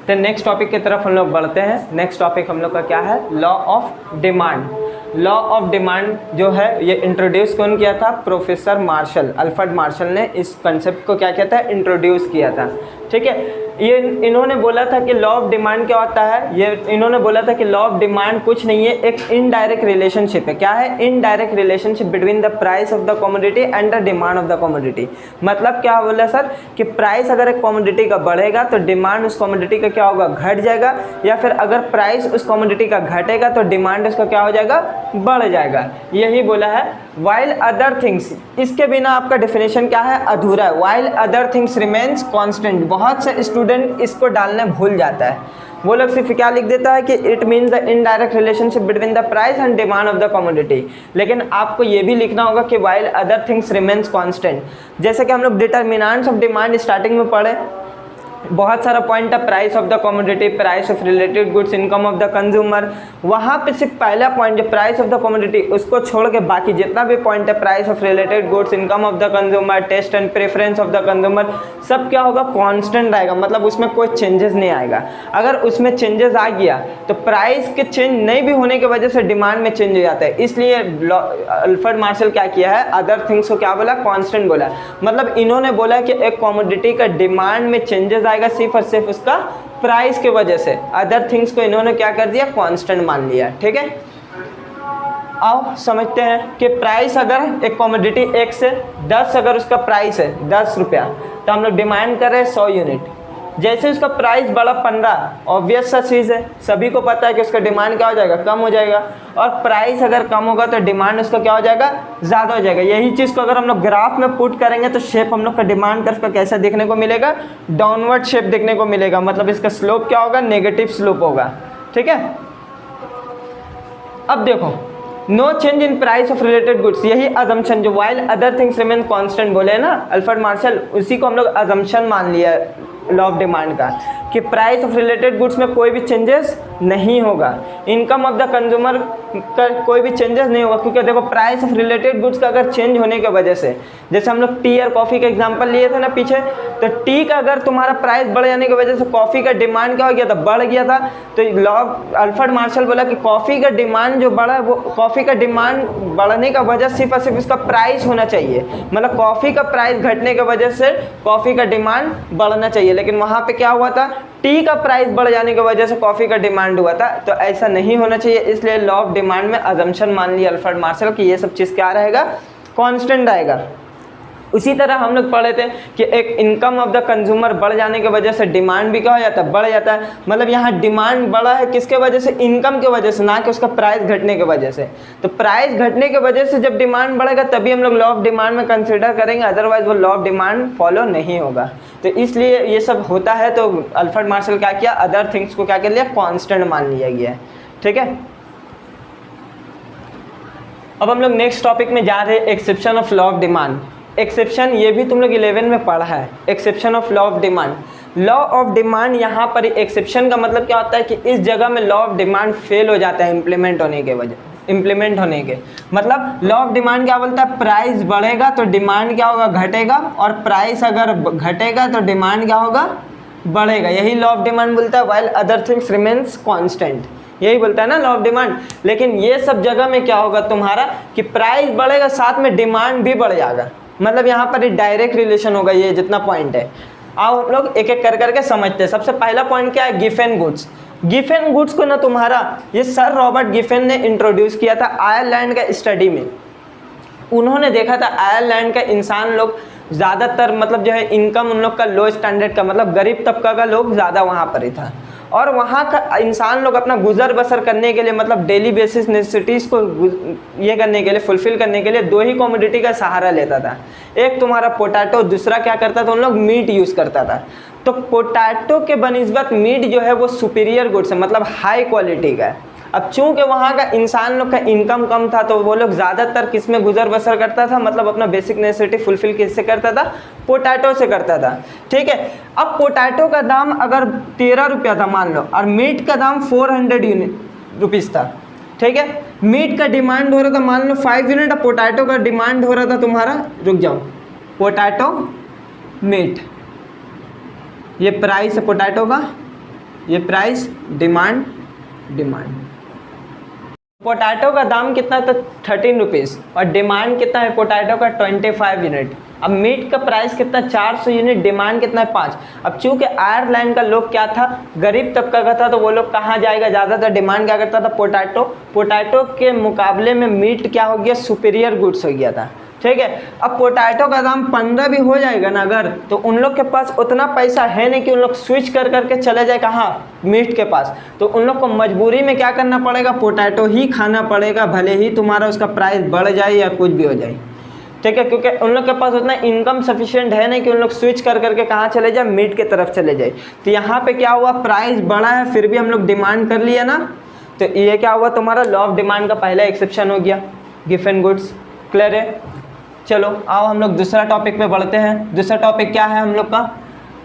तो नेक्स्ट टॉपिक की तरफ हम लोग बढ़ते हैं। नेक्स्ट टॉपिक हम लोग का क्या है, law of demand. Law of demand जो है ये इंट्रोड्यूस कौन किया था, प्रोफेसर मार्शल, अल्फ्रेड मार्शल ने इस कंसेप्ट को क्या किया था, इंट्रोड्यूस किया था। ठीक है, ये इन्होंने बोला था कि लॉ ऑफ डिमांड क्या होता है, ये इन्होंने बोला था कि लॉ ऑफ डिमांड कुछ नहीं है, एक इनडायरेक्ट रिलेशनशिप है। क्या है, indirect relationship between the price of the commodity and the demand of the commodity. मतलब क्या बोला सर, कि प्राइस अगर एक कमोडिटी का बढ़ेगा तो डिमांड उस कमोडिटी का क्या होगा, घट जाएगा, या फिर अगर प्राइस उस कमोडिटी का घटेगा तो डिमांड उसका क्या हो जाएगा, बढ़ जाएगा। यही बोला है। वाइल अदर थिंग्स, इसके बिना आपका डेफिनेशन क्या है, अधूरा है। While other things remains constant, बहुत से स्टूडेंट इसको डालने भूल जाता है। वो लोग सिर्फ क्या लिख देता है कि it means the indirect relationship between the price and demand of the commodity, लेकिन आपको ये भी लिखना होगा कि while other things remains constant. जैसे कि हम लोग डिटर्मिनेंट्स ऑफ डिमांड स्टार्टिंग में पढ़े, बहुत सारा पॉइंट है, price of the commodity, price of related goods, income of the consumer. वहाँ पे सिर्फ पहला पॉइंट जो प्राइस ऑफ द कमोडिटी, उसको छोड़ के बाकी जितना भी पॉइंट है, price of related goods, income of the consumer, taste and preference of the consumer, सब क्या होगा, कांस्टेंट रहेगा। मतलब उसमें कोई चेंजेस नहीं आएगा। अगर उसमें चेंजेस आ गया तो प्राइस के चेंज नहीं भी होने की वजह से डिमांड में चेंज हो जाता है। इसलिए अल्फ्रेड मार्शल क्या किया है, अदर थिंग्स को क्या बोला, कांस्टेंट बोला। मतलब इन्होंने बोला कि एक कमोडिटी का डिमांड में चेंजेस आएगा सिर्फ और सिर्फ उसका प्राइस की वजह से। अदर थिंग्स को इन्होंने क्या कर दिया, कांस्टेंट मान लिया। ठीक है, आओ समझते हैं कि प्राइस अगर एक कमोडिटी 1 से 10 अगर उसका प्राइस है 10 रुपया, तो हम लोग डिमांड कर रहे हैं 100 यूनिट। जैसे उसका प्राइस बढ़ा 15, ऑब्वियस सा चीज़ है, सभी को पता है कि उसका डिमांड क्या हो जाएगा, कम हो जाएगा। और प्राइस अगर कम होगा तो डिमांड उसका क्या हो जाएगा, ज़्यादा हो जाएगा। यही चीज़ को अगर हम लोग ग्राफ में पुट करेंगे तो शेप हम लोग का डिमांड कर्व का कैसा देखने को मिलेगा, डाउनवर्ड शेप देखने को मिलेगा। मतलब इसका स्लोप क्या होगा, नेगेटिव स्लोप होगा। ठीक है, अब देखो, no change in price of related goods, यही अजम्पशन जो while other things remain constant बोले ना अल्फ्रेड मार्शल, उसी को हम लोग अजम्पशन मान लिया लॉ ऑफ डिमांड का, कि प्राइस ऑफ रिलेटेड गुड्स में कोई भी चेंजेस नहीं होगा, इनकम ऑफ द कंज्यूमर का कोई भी चेंजेस नहीं होगा। क्योंकि देखो प्राइस ऑफ रिलेटेड गुड्स का अगर चेंज होने की वजह से, जैसे हम लोग टी और कॉफ़ी का एग्जांपल लिए थे ना पीछे, तो टी का अगर तुम्हारा प्राइस बढ़ जाने की वजह से कॉफ़ी का डिमांड क्या हो गया था, बढ़ गया था। तो लॉ अल्फ्रेड मार्शल बोला कि कॉफ़ी का डिमांड जो बढ़ा, वो कॉफ़ी का डिमांड बढ़ने का वजह सिर्फ और सिर्फ उसका प्राइस होना चाहिए। मतलब कॉफ़ी का प्राइस घटने की वजह से कॉफ़ी का डिमांड बढ़ना चाहिए, लेकिन वहाँ पे क्या हुआ था, टी का प्राइस बढ़ जाने की वजह से कॉफ़ी का डिमांड हुआ था। तो ऐसा नहीं होना चाहिए, इसलिए लॉ ऑफ डिमांड में अजम्पशन मान लिया अल्फ्रेड मार्शल कि ये सब चीज़ क्या रहेगा, कांस्टेंट रहेगा। उसी तरह हम लोग पढ़े थे कि एक इनकम ऑफ द कंज्यूमर बढ़ जाने की वजह से डिमांड भी क्या हो जाता है, बढ़ जाता है। मतलब यहाँ डिमांड बढ़ा है किसके वजह से, इनकम की वजह से, ना कि उसका प्राइस घटने की वजह से। तो प्राइस घटने की वजह से जब डिमांड बढ़ेगा तभी हम लोग लॉ ऑफ डिमांड में कंसिडर करेंगे, अदरवाइज वो लॉ ऑफ डिमांड फॉलो नहीं होगा। तो इसलिए ये सब होता है। तो अल्फ्रेड मार्शल क्या किया, अदर थिंग्स को क्या कर लिया, कॉन्स्टेंट मान लिया गया है। ठीक है, अब हम लोग नेक्स्ट टॉपिक में जा रहे हैं, exception of law of demand. Exception ये भी तुम लोग 11 में पढ़ा है, exception of law of demand. Law of demand यहाँ पर एक्सेप्शन का मतलब क्या होता है कि इस जगह में लॉ ऑफ डिमांड फेल हो जाता है इम्प्लीमेंट होने के मतलब लॉ ऑफ डिमांड क्या बोलता है, प्राइस बढ़ेगा तो डिमांड क्या होगा, घटेगा, और प्राइस अगर घटेगा तो डिमांड क्या होगा, बढ़ेगा। यही लॉ ऑफ डिमांड बोलता है, while other things remains constant, यही बोलता है ना लॉ ऑफ डिमांड। लेकिन ये सब जगह में क्या होगा तुम्हारा कि प्राइस बढ़ेगा साथ में डिमांड भी बढ़ जाएगा। मतलब यहाँ पर डायरेक्ट रिलेशन होगा, ये जितना पॉइंट है। आओ हम लोग एक एक कर करके समझते हैं। सबसे पहला पॉइंट क्या है, गिफेन गुड्स। गिफेन गुड्स को ना तुम्हारा ये सर रॉबर्ट गिफेन ने इंट्रोड्यूस किया था आयरलैंड का स्टडी में। उन्होंने देखा था आयरलैंड का इंसान लोग ज़्यादातर मतलब जो है इनकम उन लोग का लो स्टैंडर्ड का, मतलब गरीब तबका का लोग ज़्यादा वहाँ पर ही था। और वहाँ का इंसान लोग अपना गुजर बसर करने के लिए, मतलब डेली बेसिस नेसेसिटीज़ को ये करने के लिए, फुलफ़िल करने के लिए दो ही कमोडिटी का सहारा लेता था। एक तुम्हारा पोटैटो, दूसरा क्या करता था, उन लोग मीट यूज़ करता था। तो पोटैटो के बनिस्बत मीट जो है वो सुपीरियर गुड्स है, मतलब हाई क्वालिटी का है। अब चूंकि वहाँ का इंसान लोग का इनकम कम था तो वो लोग ज़्यादातर किस में गुजर बसर करता था, मतलब अपना बेसिक नेसेसिटी फुलफिल किससे करता था, पोटैटो से करता था। ठीक है, अब पोटैटो का दाम अगर 13 रुपया था मान लो, और मीट का दाम 400 रुपीज़ था। ठीक है, मीट का डिमांड हो रहा था मान लो 5 यूनिट, अब पोटैटो का डिमांड हो रहा था तुम्हारा, रुक जाओ, पोटैटो मीट, ये प्राइस है पोटैटो का, ये प्राइस, डिमांड, पोटैटो का दाम कितना था 13 रुपीज़, और डिमांड कितना है पोटैटो का 25 यूनिट। अब मीट का प्राइस कितना 400 यूनिट, डिमांड कितना है 5। अब चूंकि आयरलैंड का लोग क्या था, गरीब तबका का था, तो वो लोग कहाँ जाएगा, ज़्यादातर डिमांड क्या करता था, पोटैटो के मुकाबले में मीट क्या हो गया, सुपीरियर गुड्स हो गया था। ठीक है, अब पोटैटो का दाम 15 भी हो जाएगा ना अगर, तो उन लोग के पास उतना पैसा है नहीं कि उन लोग स्विच कर करके चले जाए कहाँ, मीट के पास। तो उन लोग को मजबूरी में क्या करना पड़ेगा, पोटैटो ही खाना पड़ेगा, भले ही तुम्हारा उसका प्राइस बढ़ जाए या कुछ भी हो जाए। ठीक है, क्योंकि उन लोग के पास उतना इनकम सफिशिएंट है नहीं कि उन लोग स्विच कर करके कहाँ चले जाए, मीट के तरफ चले जाए। तो यहाँ पे क्या हुआ, प्राइस बढ़ा है फिर भी हम लोग डिमांड कर लिया ना, तो ये क्या हुआ, तुम्हारा लॉ ऑफ डिमांड का पहला एक्सेप्शन हो गया, गिवन गुड्स। क्लियर है? चलो आओ हम लोग दूसरा टॉपिक पे बढ़ते हैं। दूसरा टॉपिक क्या है हम लोग का,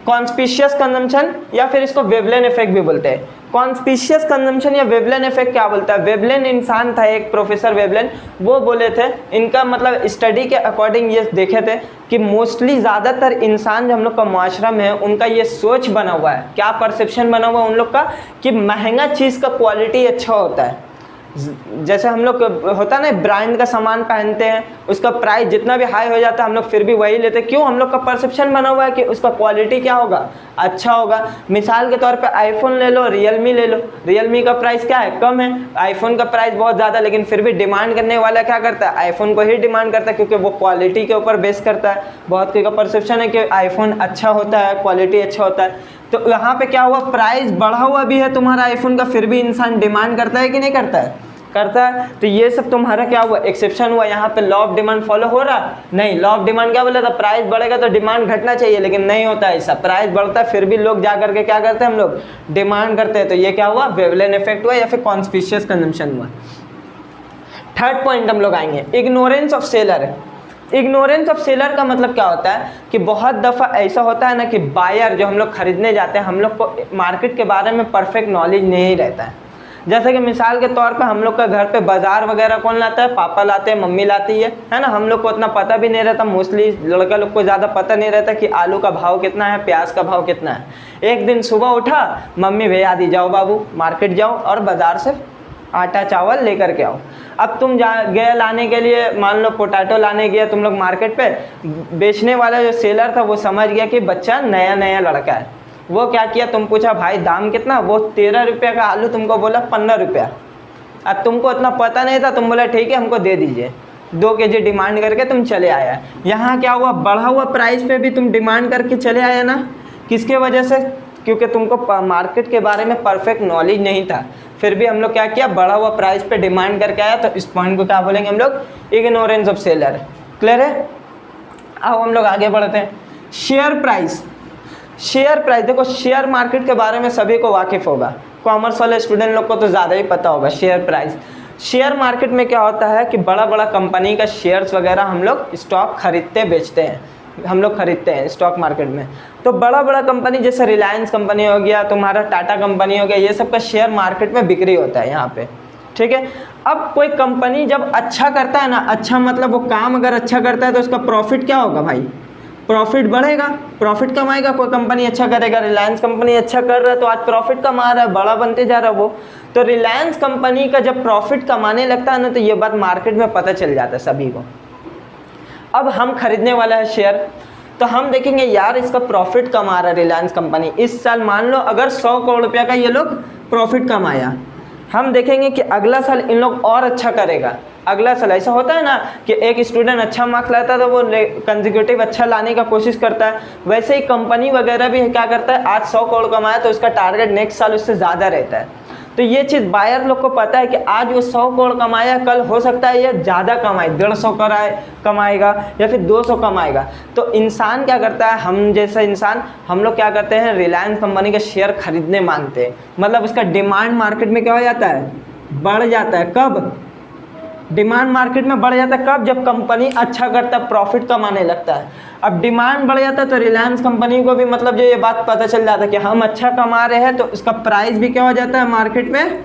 कॉन्स्पिशियस कंजम्पशन, या फिर इसको वेवलेन इफेक्ट भी बोलते हैं। कॉन्स्पिशियस कंजम्पशन या वेवलेन इफेक्ट क्या बोलता है, वेवलेन इंसान था एक, प्रोफेसर वेवलेन, वो बोले थे, इनका मतलब स्टडी के अकॉर्डिंग ये देखे थे कि मोस्टली ज़्यादातर इंसान जो हम लोग का मुआशरा में है, उनका ये सोच बना हुआ है, क्या परसेप्शन बना हुआ है उन लोग का, कि महंगा चीज़ का क्वालिटी अच्छा होता है। जैसे हम लोग होता है ना, ब्रांड का सामान पहनते हैं, उसका प्राइस जितना भी हाई हो जाता है हम लोग फिर भी वही लेते हैं, क्यों, हम लोग का परसेप्शन बना हुआ है कि उसका क्वालिटी क्या होगा, अच्छा होगा। मिसाल के तौर पे आईफोन ले लो, रियलमी ले लो, रियलमी का प्राइस क्या है, कम है, आईफोन का प्राइस बहुत ज़्यादा, लेकिन फिर भी डिमांड करने वाला क्या करता है, आईफोन को ही डिमांड करता है, क्योंकि वो क्वालिटी के ऊपर बेस करता है। बहुत कोई का परसेप्शन है कि आईफोन अच्छा होता है, क्वालिटी अच्छा होता है। तो यहाँ पे क्या हुआ, प्राइस बढ़ा हुआ भी है तुम्हारा आईफोन का, फिर भी इंसान डिमांड करता है कि नहीं करता है, करता है। तो ये सब तुम्हारा क्या हुआ, एक्सेप्शन हुआ। यहाँ पे लॉ ऑफ डिमांड फॉलो हो रहा नहीं, लॉ ऑफ डिमांड क्या बोला था, प्राइस बढ़ेगा तो डिमांड घटना चाहिए, लेकिन नहीं होता ऐसा, प्राइस बढ़ता है फिर भी लोग जा करके क्या करते हैं, हम लोग डिमांड करते हैं। तो ये क्या हुआ, वेवलेन इफेक्ट हुआ या फिर कॉन्स्पिशियस कंजम्पशन हुआ। थर्ड पॉइंट हम लोग आएंगे, ignorance of seller. Ignorance of seller का मतलब क्या होता है कि बहुत दफ़ा ऐसा होता है ना कि बायर जो हम लोग खरीदने जाते हैं, हम लोग को मार्केट के बारे में परफेक्ट नॉलेज नहीं रहता है। जैसे कि मिसाल के तौर पे हम लोग का घर पे बाज़ार वगैरह कौन लाता है, पापा लाते हैं, मम्मी लाती है ना, हम लोग को उतना पता भी नहीं रहता, मोस्टली लड़का लोग को ज़्यादा पता नहीं रहता कि आलू का भाव कितना है, प्याज का भाव कितना है। एक दिन सुबह उठा, मम्मी भैया दी जाओ बाबू मार्केट जाओ और बाज़ार से आटा चावल लेकर के आओ। अब तुम गए लाने के लिए, मान लो पोटैटो लाने गया तुम लोग मार्केट पे, बेचने वाला जो सेलर था वो समझ गया कि बच्चा नया नया लड़का है, वो क्या किया, तुम पूछा भाई दाम कितना, वो 13 रुपये का आलू तुमको बोला 15 रुपया। अब तुमको इतना पता नहीं था, तुम बोला ठीक है हमको दे दीजिए, 2 केजी डिमांड करके तुम चले आया। यहाँ क्या हुआ, बढ़ा हुआ प्राइस पे भी तुम डिमांड करके चले आया ना, किसके वजह से, क्योंकि तुमको मार्केट के बारे में परफेक्ट नॉलेज नहीं था। फिर भी हम लोग क्या किया, बढ़ा हुआ प्राइस पे डिमांड करके आया, तो इस पॉइंट को क्या बोलेंगे हम लोग, इग्नोरेंस ऑफ सेलर। क्लियर है? अब हम लोग आगे बढ़ते हैं। Share price. शेयर प्राइस, देखो शेयर मार्केट के बारे में सभी को वाकिफ़ होगा, कॉमर्स वाले स्टूडेंट लोग को तो ज़्यादा ही पता होगा शेयर प्राइस। शेयर मार्केट में क्या होता है कि बड़ा बड़ा कंपनी का शेयर्स वगैरह हम लोग स्टॉक खरीदते बेचते हैं, हम लोग खरीदते हैं स्टॉक मार्केट में। तो बड़ा बड़ा कंपनी जैसे रिलायंस कंपनी हो गया, तुम्हारा टाटा कंपनी हो गया, ये सब का शेयर मार्केट में बिक्री होता है यहाँ पे। ठीक है, अब कोई कंपनी जब अच्छा करता है ना, अच्छा मतलब वो काम अगर अच्छा करता है तो उसका प्रॉफिट क्या होगा भाई, प्रॉफिट बढ़ेगा, प्रॉफिट कमाएगा। कोई कंपनी अच्छा करेगा, रिलायंस कंपनी अच्छा कर रहा है तो आज प्रॉफिट कमा रहा है, बड़ा बनते जा रहा है वो। तो रिलायंस कंपनी का जब प्रॉफिट कमाने लगता है ना, तो ये बात मार्केट में पता चल जाता है सभी को। अब हम खरीदने वाला है शेयर, तो हम देखेंगे यार इसका प्रॉफिट कमा रहा है रिलायंस कंपनी, इस साल मान लो अगर 100 करोड़ रुपया का ये लोग प्रॉफिट कमाया, हम देखेंगे कि अगला साल इन लोग और अच्छा करेगा। अगला साल ऐसा होता है ना कि एक स्टूडेंट अच्छा मार्क्स लाता है तो वो कंसेक्यूटिव अच्छा लाने का कोशिश करता है, वैसे ही कंपनी वगैरह भी क्या करता है, आज 100 करोड़ कमाया तो उसका टारगेट नेक्स्ट साल उससे ज़्यादा रहता है। तो ये चीज़ बायर लोग को पता है कि आज वो 100 करोड़ कमाया, कल हो सकता है ये ज़्यादा कमाए, 150 कमाएगा या फिर 200 कमाएगा। तो इंसान क्या करता है, हम जैसा इंसान, हम लोग क्या करते हैं, रिलायंस कंपनी का शेयर खरीदने मांगते हैं, मतलब उसका डिमांड मार्केट में क्या हो जाता है, बढ़ जाता है। कब? डिमांड मार्केट में बढ़ जाता है कब? जब कंपनी अच्छा करता है, प्रॉफिट कमाने लगता है। अब डिमांड बढ़ जाता है तो रिलायंस कंपनी को भी मतलब जो ये बात पता चल जाता है कि हम अच्छा कमा रहे हैं, तो इसका प्राइस भी क्या हो जाता है, मार्केट में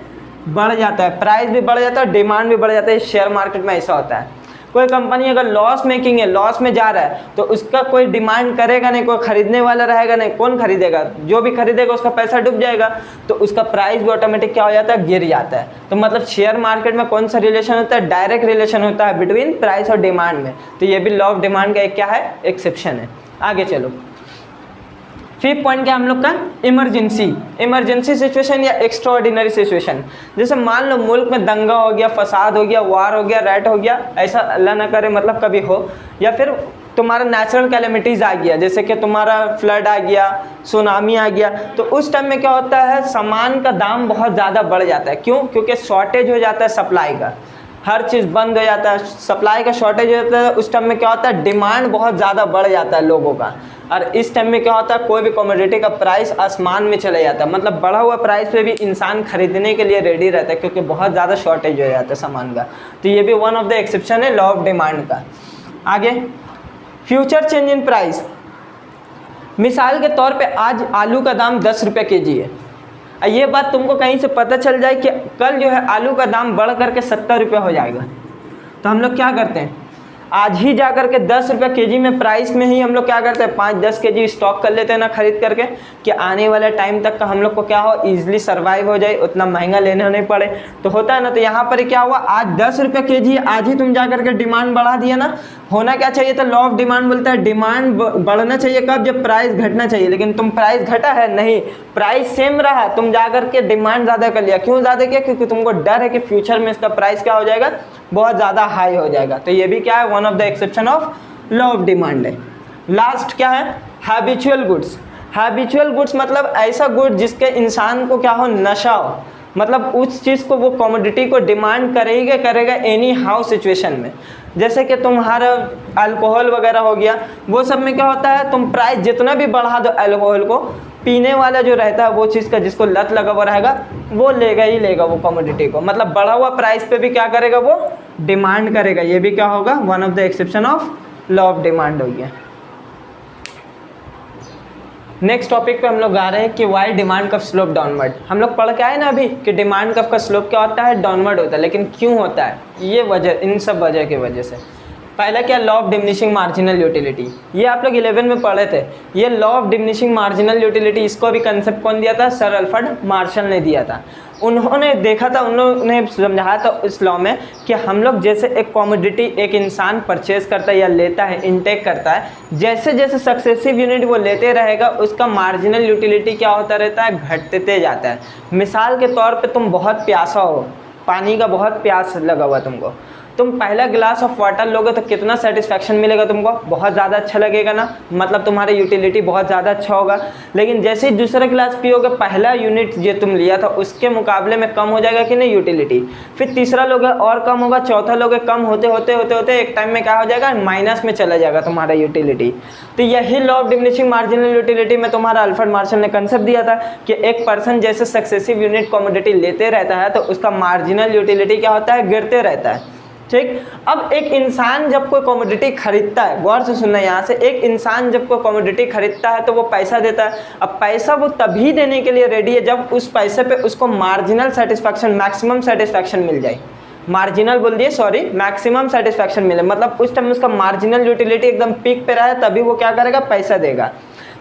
बढ़ जाता है। प्राइस भी बढ़ जाता है, डिमांड भी बढ़ जाता है। शेयर मार्केट में ऐसा होता है। कोई कंपनी अगर लॉस मेकिंग है, लॉस में जा रहा है, तो उसका कोई डिमांड करेगा नहीं, कोई खरीदने वाला रहेगा नहीं। कौन खरीदेगा? जो भी खरीदेगा उसका पैसा डूब जाएगा, तो उसका प्राइस भी ऑटोमेटिक क्या हो जाता है, गिर जाता है। तो मतलब शेयर मार्केट में कौन सा रिलेशन होता है? डायरेक्ट रिलेशन होता है बिटवीन प्राइस और डिमांड में। तो ये भी लॉ ऑफ डिमांड का एक क्या है, एक्सेप्शन है। आगे चलो, फिफ्थ पॉइंट क्या हम लोग का, इमरजेंसी सिचुएशन या एक्स्ट्राऑर्डिनरी सिचुएशन। जैसे मान लो मुल्क में दंगा हो गया, फसाद हो गया, वार हो गया, रैट हो गया, ऐसा अल्लाह ना करे मतलब कभी हो, या फिर तुम्हारा नेचुरल कैलेमिटीज़ आ गया, जैसे कि तुम्हारा फ्लड आ गया, सुनामी आ गया, तो उस टाइम में क्या होता है, सामान का दाम बहुत ज़्यादा बढ़ जाता है। क्यों? क्योंकि शॉर्टेज हो जाता है सप्लाई का, हर चीज़ बंद हो जाता है, सप्लाई का शॉर्टेज हो जाता है। उस टाइम में क्या होता है, डिमांड बहुत ज़्यादा बढ़ जाता है लोगों का। और इस टाइम में क्या होता है, कोई भी कमोडिटी का प्राइस आसमान में चला जाता है। मतलब बढ़ा हुआ प्राइस पे भी इंसान खरीदने के लिए रेडी रहता है, क्योंकि बहुत ज़्यादा शॉर्टेज हो जाता है सामान का। तो ये भी वन ऑफ द एक्सेप्शन है लॉ ऑफ डिमांड का। आगे, फ्यूचर चेंज इन प्राइस। मिसाल के तौर पे आज आलू का दाम 10 रुपये केजी है। ये बात तुमको कहीं से पता चल जाए कि कल जो है आलू का दाम बढ़ करके 70 रुपये हो जाएगा, तो हम लोग क्या करते हैं, आज ही जा करके 10 रुपये केजी में प्राइस में ही हम लोग क्या करते हैं, 5-10 केजी स्टॉक कर लेते हैं ना खरीद करके, कि आने वाले टाइम तक का हम लोग को क्या हो, ईजिली सर्वाइव हो जाए, उतना महंगा लेना नहीं पड़े। तो होता है ना। तो यहाँ पर क्या हुआ, आज 10 रुपये केजी, आज ही तुम जा करके डिमांड बढ़ा दिया ना। होना क्या चाहिए था, लॉ ऑफ डिमांड बोलता है डिमांड बढ़ना चाहिए कब, जब प्राइस घटना चाहिए। लेकिन तुम प्राइस घटा है नहीं, प्राइस सेम रहा, तुम जा करके डिमांड ज़्यादा कर लिया। क्यों ज़्यादा किया? क्योंकि तुमको डर है कि फ्यूचर में इसका प्राइस क्या हो जाएगा, बहुत ज़्यादा हाई हो जाएगा। तो ये भी क्या है, one of the exception of law of demand है। लास्ट क्या है, हैबिचुअल गुड्स। हैबिचुअल गुड्स मतलब ऐसा गुड जिसके इंसान को क्या हो, नशा हो, मतलब उस चीज़ को, वो कमोडिटी को डिमांड करेगा एनी हाउ सिचुएशन में। जैसे कि तुम्हारा अल्कोहल वगैरह हो गया, वो सब में क्या होता है, तुम प्राइस जितना भी बढ़ा दो अल्कोहल को, पीने वाला जो रहता है वो चीज़ का, जिसको लत लगा हुआ रहेगा, वो लेगा ही लेगा वो कमोडिटी को। मतलब बढ़ा हुआ प्राइस पे भी क्या करेगा, वो डिमांड करेगा। ये भी क्या होगा, one of the exception of law of demand हो गया। नेक्स्ट टॉपिक पे हम लोग आ रहे हैं कि why demand curve slope downward. हम लोग पढ़ के आए ना अभी कि डिमांड कर्व का स्लोप क्या होता है, डाउनवर्ड होता है। लेकिन क्यों होता है, ये वजह, इन सब वजह की वजह से। पहला क्या, law of diminishing marginal utility. ये आप लोग 11 में पढ़े थे। ये law of diminishing marginal utility, इसको भी कंसेप्ट कौन दिया था, सर अल्फ्रेड मार्शल ने दिया था। उन्होंने देखा था, उन्होंने समझाया था इस लॉ में कि हम लोग जैसे एक कमोडिटी एक इंसान परचेज करता है या लेता है, इनटेक करता है, जैसे जैसे सक्सेसिव यूनिट वो लेते रहेगा, उसका मार्जिनल यूटिलिटी क्या होता रहता है, घटते जाता है। मिसाल के तौर पे तुम बहुत प्यासा हो, पानी का बहुत प्यास लगा हुआ तुमको, तुम पहला गिलास ऑफ वाटर लोगे तो कितना सेटिस्फैक्शन मिलेगा तुमको, बहुत ज़्यादा अच्छा लगेगा ना, मतलब तुम्हारा यूटिलिटी बहुत ज़्यादा अच्छा होगा। लेकिन जैसे ही दूसरा गिलास पियोगे, पहला यूनिट जो तुम लिया था उसके मुकाबले में कम हो जाएगा कि नहीं यूटिलिटी, फिर तीसरा लोगे और कम होगा, चौथा लोगे, कम होते होते होते होते एक टाइम में क्या हो जाएगा, माइनस में चला जाएगा तुम्हारा यूटिलिटी। तो यही law of diminishing marginal utility में तुम्हारा अल्फ्रेड मार्शल ने कंसेप्ट दिया था कि एक पर्सन जैसे सक्सेसिव यूनिट कमोडिटी लेते रहता है तो उसका मार्जिनल यूटिलिटी क्या होता है, गिरते रहता है। ठीक। अब एक इंसान जब कोई कमोडिटी खरीदता है, गौर से सुनना यहाँ से, एक इंसान जब कोई कमोडिटी खरीदता है तो वो पैसा देता है। अब पैसा वो तभी देने के लिए रेडी है जब उस पैसे पे उसको मार्जिनल सेटिस्फैक्शन, मैक्सिमम सेटिस्फैक्शन मिल जाए। मार्जिनल बोल दिए, सॉरी, मैक्सिमम सेटिस्फैक्शन मिले, मतलब उस टाइम उसका मार्जिनल यूटिलिटी एकदम पीक पे रहा है, तभी वो क्या करेगा, पैसा देगा।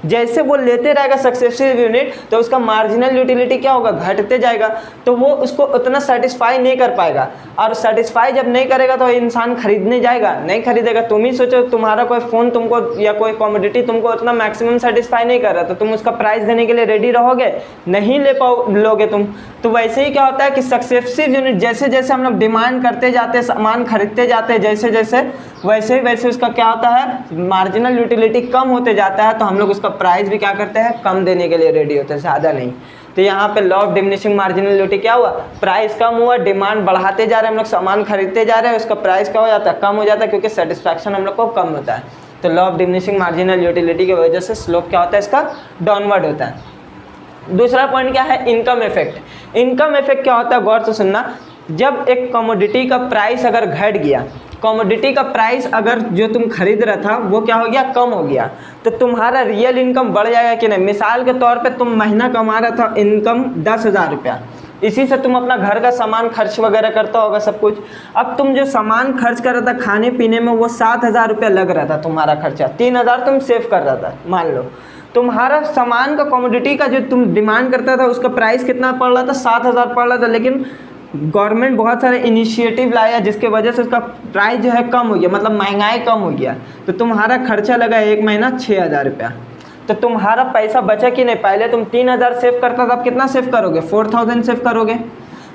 जैसे वो लेते रहेगा सक्सेसिव यूनिट तो उसका मार्जिनल यूटिलिटी क्या होगा, घटते जाएगा, तो वो उसको उतना सेटिस्फाई नहीं कर पाएगा। और सेटिस्फाई जब नहीं करेगा तो इंसान खरीदने जाएगा, नहीं खरीदेगा। तुम ही सोचो, तुम्हारा कोई फ़ोन तुमको या कोई कमोडिटी तुमको उतना मैक्सिमम सेटिस्फाई नहीं कर रहा, तो तुम उसका प्राइस देने के लिए रेडी रहोगे, नहीं ले लोगे तुम। तो वैसे ही क्या होता है कि सक्सेसिव यूनिट जैसे जैसे हम लोग डिमांड करते जाते हैं, सामान खरीदते जाते हैं, जैसे जैसे वैसे ही वैसे उसका क्या होता है, मार्जिनल यूटिलिटी कम होते जाता है, तो हम लोग उसका प्राइस भी क्या करते हैं, कम देने के लिए रेडी होते हैं, ज़्यादा नहीं। तो यहाँ पे law of diminishing marginal utility क्या हुआ, प्राइस कम हुआ, डिमांड बढ़ाते जा रहे हैं, हम लोग सामान खरीदते जा रहे हैं, उसका प्राइस क्या हो जाता है, कम हो जाता है, क्योंकि सेटिस्फैक्शन हम लोग को कम होता है। तो law of diminishing marginal utility की वजह से स्लोप क्या होता है, इसका डाउनवर्ड होता है। दूसरा पॉइंट क्या है, इनकम इफेक्ट। इनकम इफेक्ट क्या होता है, गौर से सुनना। जब एक कमोडिटी का प्राइस अगर घट गया, कमोडिटी का प्राइस अगर जो तुम खरीद रहा था वो क्या हो गया, कम हो गया, तो तुम्हारा रियल इनकम बढ़ जाएगा कि नहीं। मिसाल के तौर पे तुम महीना कमा रहा था इनकम 10,000 रुपया, इसी से तुम अपना घर का सामान खर्च वगैरह करता होगा सब कुछ। अब तुम जो सामान खर्च कर रहा था खाने पीने में, वो 7,000 रुपया लग रहा था तुम्हारा खर्चा, 3,000 तुम सेव कर रहा था। मान लो तुम्हारा सामान का कमोडिटी का जो तुम डिमांड करता था उसका प्राइस कितना पड़ रहा था, 7,000 पड़ रहा था, लेकिन गवर्नमेंट बहुत सारे इनिशिएटिव लाया जिसके वजह से उसका प्राइस जो है कम हो गया, मतलब महंगाई कम हो गया, तो तुम्हारा खर्चा लगा एक महीना 6,000 रुपया। तो तुम्हारा पैसा बचा कि नहीं, पहले तुम 3,000 सेव करता था, अब कितना सेव करोगे, 4,000 सेव करोगे।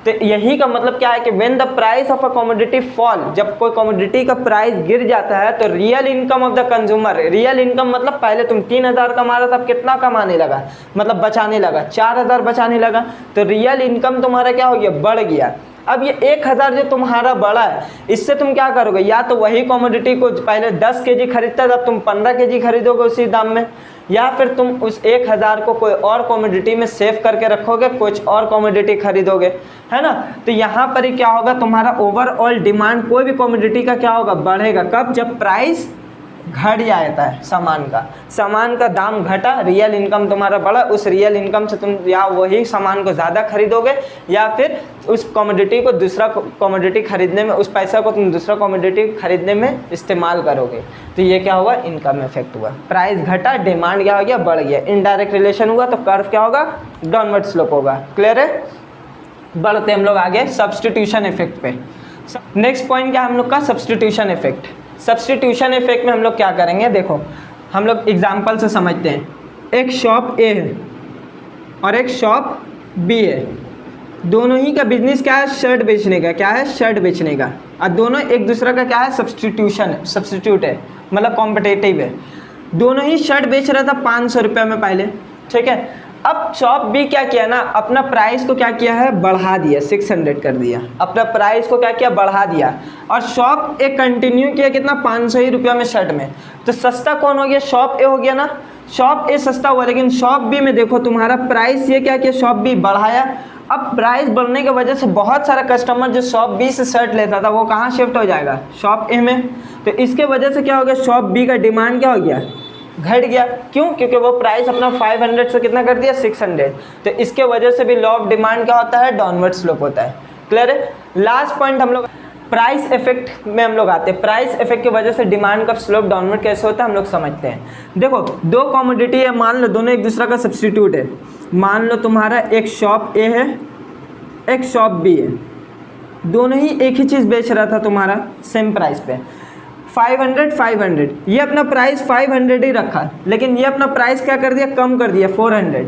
तो यही का मतलब क्या है कि when the price of a commodity fall, जब कोई कमोडिटी का प्राइस गिर जाता है तो real income of the consumer, real income मतलब पहले तुम 3,000 कमा रहा था, अब कितना कमाने लगा, मतलब बचाने लगा, 4,000 बचाने लगा, तो रियल इनकम तुम्हारा क्या हो गया, बढ़ गया। अब ये 1,000 जो तुम्हारा बढ़ा है, इससे तुम क्या करोगे, या तो वही कमोडिटी को पहले 10 kg खरीदता था, तुम 15 kg खरीदोगे उसी दाम में, या फिर तुम उस 1,000 को कोई और कमोडिटी में सेव करके रखोगे, कुछ और कमोडिटी खरीदोगे, है ना। तो यहाँ पर ही क्या होगा, तुम्हारा ओवरऑल डिमांड कोई भी कमोडिटी का क्या होगा, बढ़ेगा। कब, जब प्राइस घट जाता है सामान का दाम घटा, रियल इनकम तुम्हारा बढ़ा, उस रियल इनकम से तुम या वही सामान को ज़्यादा खरीदोगे, या फिर उस कमोडिटी को दूसरा कमोडिटी खरीदने में, उस पैसा को तुम दूसरा कमोडिटी खरीदने में इस्तेमाल करोगे। तो ये क्या हुआ, इनकम इफेक्ट हुआ। प्राइस घटा, डिमांड क्या हो गया, बढ़ गया, इनडायरेक्ट रिलेशन हुआ, तो कर्व क्या होगा, डाउनवर्ड स्लोप होगा। क्लियर है। बढ़ते हम लोग आगे सब्स्टिट्यूशन इफेक्ट पे। नेक्स्ट पॉइंट क्या है हम लोग का, सब्स्टिट्यूशन इफेक्ट। सब्स्टिट्यूशन इफेक्ट में हम लोग क्या करेंगे, देखो हम लोग एग्जांपल से समझते हैं। एक शॉप ए है और एक शॉप बी है, दोनों ही का बिजनेस क्या है, शर्ट बेचने का, क्या है, शर्ट बेचने का, और दोनों एक दूसरे का क्या है, सब्स्टिट्यूट है, मतलब कॉम्पिटिटिव है। दोनों ही शर्ट बेच रहा था 500 रुपये में पहले, ठीक है। अब शॉप बी क्या किया ना, अपना प्राइस को क्या किया है, बढ़ा दिया, 600 कर दिया, अपना प्राइस को क्या किया, बढ़ा दिया। और शॉप ए कंटिन्यू किया कितना, 500 ही रुपया में शर्ट में। तो सस्ता कौन हो गया, शॉप ए हो गया ना, शॉप ए सस्ता हुआ। लेकिन शॉप बी में देखो तुम्हारा प्राइस ये क्या किया, शॉप बी बढ़ाया। अब प्राइस बढ़ने की वजह से बहुत सारा कस्टमर जो शॉप बी से शर्ट लेता था वो कहाँ शिफ्ट हो जाएगा, शॉप ए में। तो इसके वजह से क्या हो गया, शॉप बी का डिमांड क्या हो गया, घट गया। क्यों, क्योंकि वो प्राइस अपना 500 से कितना कर दिया, 600। तो इसके वजह से भी लॉ ऑफ डिमांड क्या होता है, डाउनवर्ड स्लोप होता है। क्लियर है। लास्ट पॉइंट हम लोग प्राइस इफेक्ट में हम लोग आते हैं। प्राइस इफेक्ट की वजह से डिमांड का स्लोप डाउनवर्ड कैसे होता है हम लोग समझते हैं। देखो दो कमोडिटी है, मान लो दोनों एक दूसरा का सब्स्टिट्यूट है। मान लो तुम्हारा एक शॉप ए है, एक शॉप बी है, दोनों ही एक ही चीज़ बेच रहा था तुम्हारा सेम प्राइस पे, 500। ये अपना प्राइस 500 ही रखा, लेकिन ये अपना प्राइस क्या कर दिया, कम कर दिया, 400।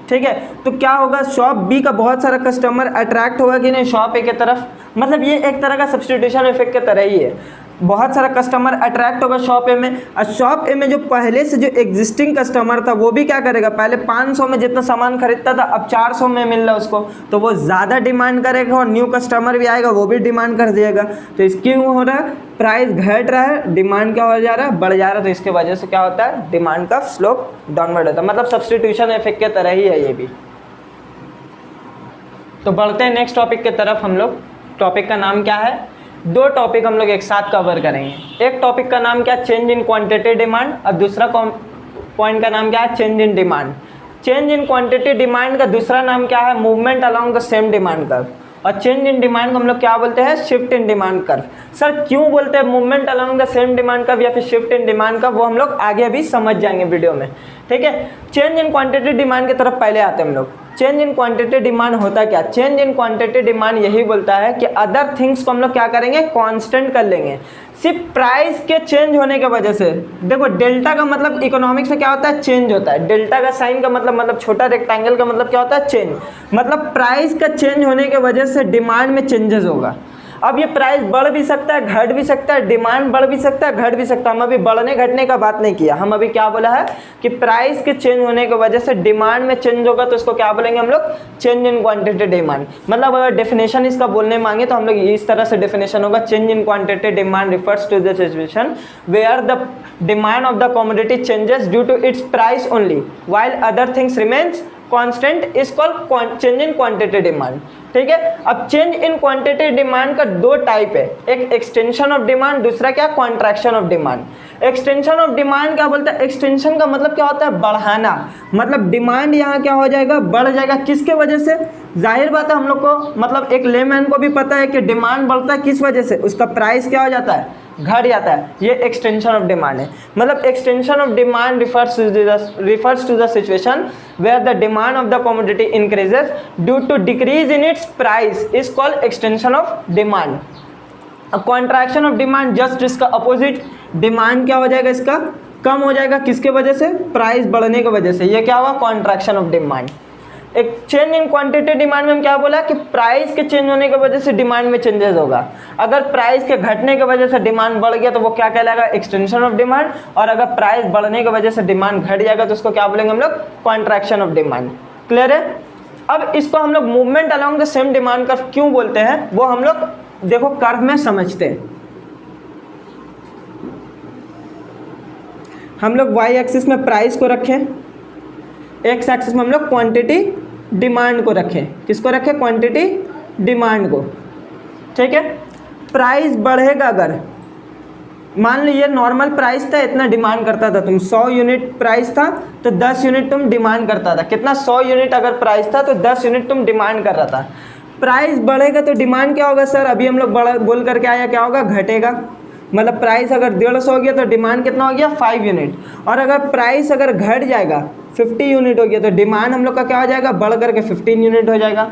ठीक है। तो क्या होगा, शॉप बी का बहुत सारा कस्टमर अट्रैक्ट होगा कि नहीं शॉप ए के तरफ। मतलब ये एक तरह का सब्स्टिट्यूशन इफेक्ट की तरह ही है। बहुत सारा कस्टमर अट्रैक्ट होगा शॉप ए में, और शॉप ए में जो पहले से जो एग्जिस्टिंग कस्टमर था वो भी क्या करेगा, पहले 500 में जितना सामान खरीदता था अब 400 में मिल रहा है उसको, तो वो ज़्यादा डिमांड करेगा और न्यू कस्टमर भी आएगा वो भी डिमांड कर देगा। तो इसकी हो रहा है, प्राइस घट रहा है, डिमांड क्या हो जा रहा है, बढ़ जा रहा है। तो इसके वजह से क्या होता है, डिमांड का स्लोप डाउनवर्ड होता है। मतलब सब्स्टिट्यूशन इफेक्ट के तरह ही है ये भी। तो बढ़ते हैं नेक्स्ट टॉपिक की तरफ। हम लोग टॉपिक का नाम क्या है, दो टॉपिक हम लोग एक साथ कवर करेंगे। एक टॉपिक का नाम क्या है, चेंज इन क्वांटिटी डिमांड, और दूसरा पॉइंट का नाम क्या है, change in demand. Change in quantity demand का दूसरा नाम क्या है, movement along the same demand curve. और चेंज इन डिमांड को हम लोग क्या बोलते हैं, shift in demand curve. Sir क्यों बोलते हैं movement along the same demand curve या फिर शिफ्ट इन डिमांड कर्व, वो हम लोग आगे अभी समझ जाएंगे वीडियो में। ठीक है। चेंज इन क्वांटिटी डिमांड की तरफ पहले आते हैं हम लोग। चेंज इन क्वांटिटी डिमांड होता क्या, चेंज इन क्वांटिटी डिमांड यही बोलता है कि अदर थिंग्स को हम लोग क्या करेंगे, कांस्टेंट कर लेंगे। सिर्फ प्राइस के चेंज होने की वजह से, देखो डेल्टा का मतलब इकोनॉमिक्स में क्या होता है, चेंज होता है। डेल्टा का साइन का मतलब छोटा रेक्टेंगल का मतलब क्या होता है, चेंज। मतलब प्राइस का चेंज होने की वजह से डिमांड में चेंजेस होगा। अब ये प्राइस बढ़ भी सकता है, घट भी सकता है, डिमांड बढ़ भी सकता है, घट भी सकता है। हम अभी बढ़ने घटने का बात नहीं किया, हम अभी क्या बोला है कि प्राइस के चेंज होने की वजह से डिमांड में चेंज होगा, तो इसको क्या बोलेंगे हम लोग, चेंज इन क्वांटिटी डिमांड। मतलब अगर डेफिनेशन इसका बोलने मांगे तो हम लोग इस तरह से डेफिनेशन होगा, change in quantity demand refers to the situation where the demand of the commodity changes due to its price only while other things remains constant is called change in quantity demand. ठीक है, अब change in quantity demand का दो type है, एक extension of demand, दूसरा क्या contraction of demand. Extension of demand क्या बोलता है, एक्सटेंशन का मतलब क्या होता है, बढ़ाना, मतलब डिमांड यहाँ क्या हो जाएगा, बढ़ जाएगा। किसके वजह से, जाहिर बात है हम लोग को मतलब एक लेमैन को भी पता है कि डिमांड बढ़ता है किस वजह से, उसका प्राइस क्या हो जाता है, घट जाता है। ये एक्सटेंशन ऑफ डिमांड है। मतलब extension of demand refers to the situation where the demand of the commodity increases due to decrease in its price is called extension of demand। अब कॉन्ट्रैक्शन ऑफ डिमांड जस्ट इसका opposite, demand क्या हो जाएगा, इसका कम हो जाएगा, किसके वजह से, प्राइस बढ़ने की वजह से। ये क्या हुआ, कॉन्ट्रैक्शन ऑफ डिमांड। एक चेंज इन क्वांटिटी डिमांड में हम क्या बोला कि प्राइस के चेंज होने की वजह से डिमांड में चेंजेस होगा। अगर प्राइस के घटने की वजह से डिमांड बढ़ गया तो वो क्या कहलाएगा, एक्सटेंशन ऑफ डिमांड। और अगर प्राइस बढ़ने की वजह से डिमांड घट जाएगा तो उसको क्या बोलेंगे हम लोग, कॉन्ट्रैक्शन ऑफ डिमांड। क्लियर है। अब इसको हम लोग movement along the same demand curve क्यों बोलते हैं, वो हम लोग देखो कर्व में समझते हैं। हम लोग वाई एक्सिस में प्राइस को रखें, एक्स एक्सिस में हम लोग क्वांटिटी डिमांड को रखें। किसको रखें, क्वांटिटी डिमांड को। ठीक है, प्राइस बढ़ेगा, अगर मान लीजिए नॉर्मल प्राइस था, इतना डिमांड करता था तुम, 100 यूनिट प्राइस था तो 10 यूनिट तुम डिमांड करता था। कितना, 100 यूनिट अगर प्राइस था तो 10 यूनिट तुम डिमांड कर रहा था। प्राइस बढ़ेगा तो डिमांड क्या होगा सर, अभी हम लोग बोल करके आया, क्या होगा, घटेगा। मतलब प्राइस अगर 150 हो गया तो डिमांड कितना हो गया, 5 यूनिट। और अगर प्राइस अगर घट जाएगा 50 यूनिट हो गया तो डिमांड हम लोग का क्या हो जाएगा, बढ़ करके 15 यूनिट हो जाएगा।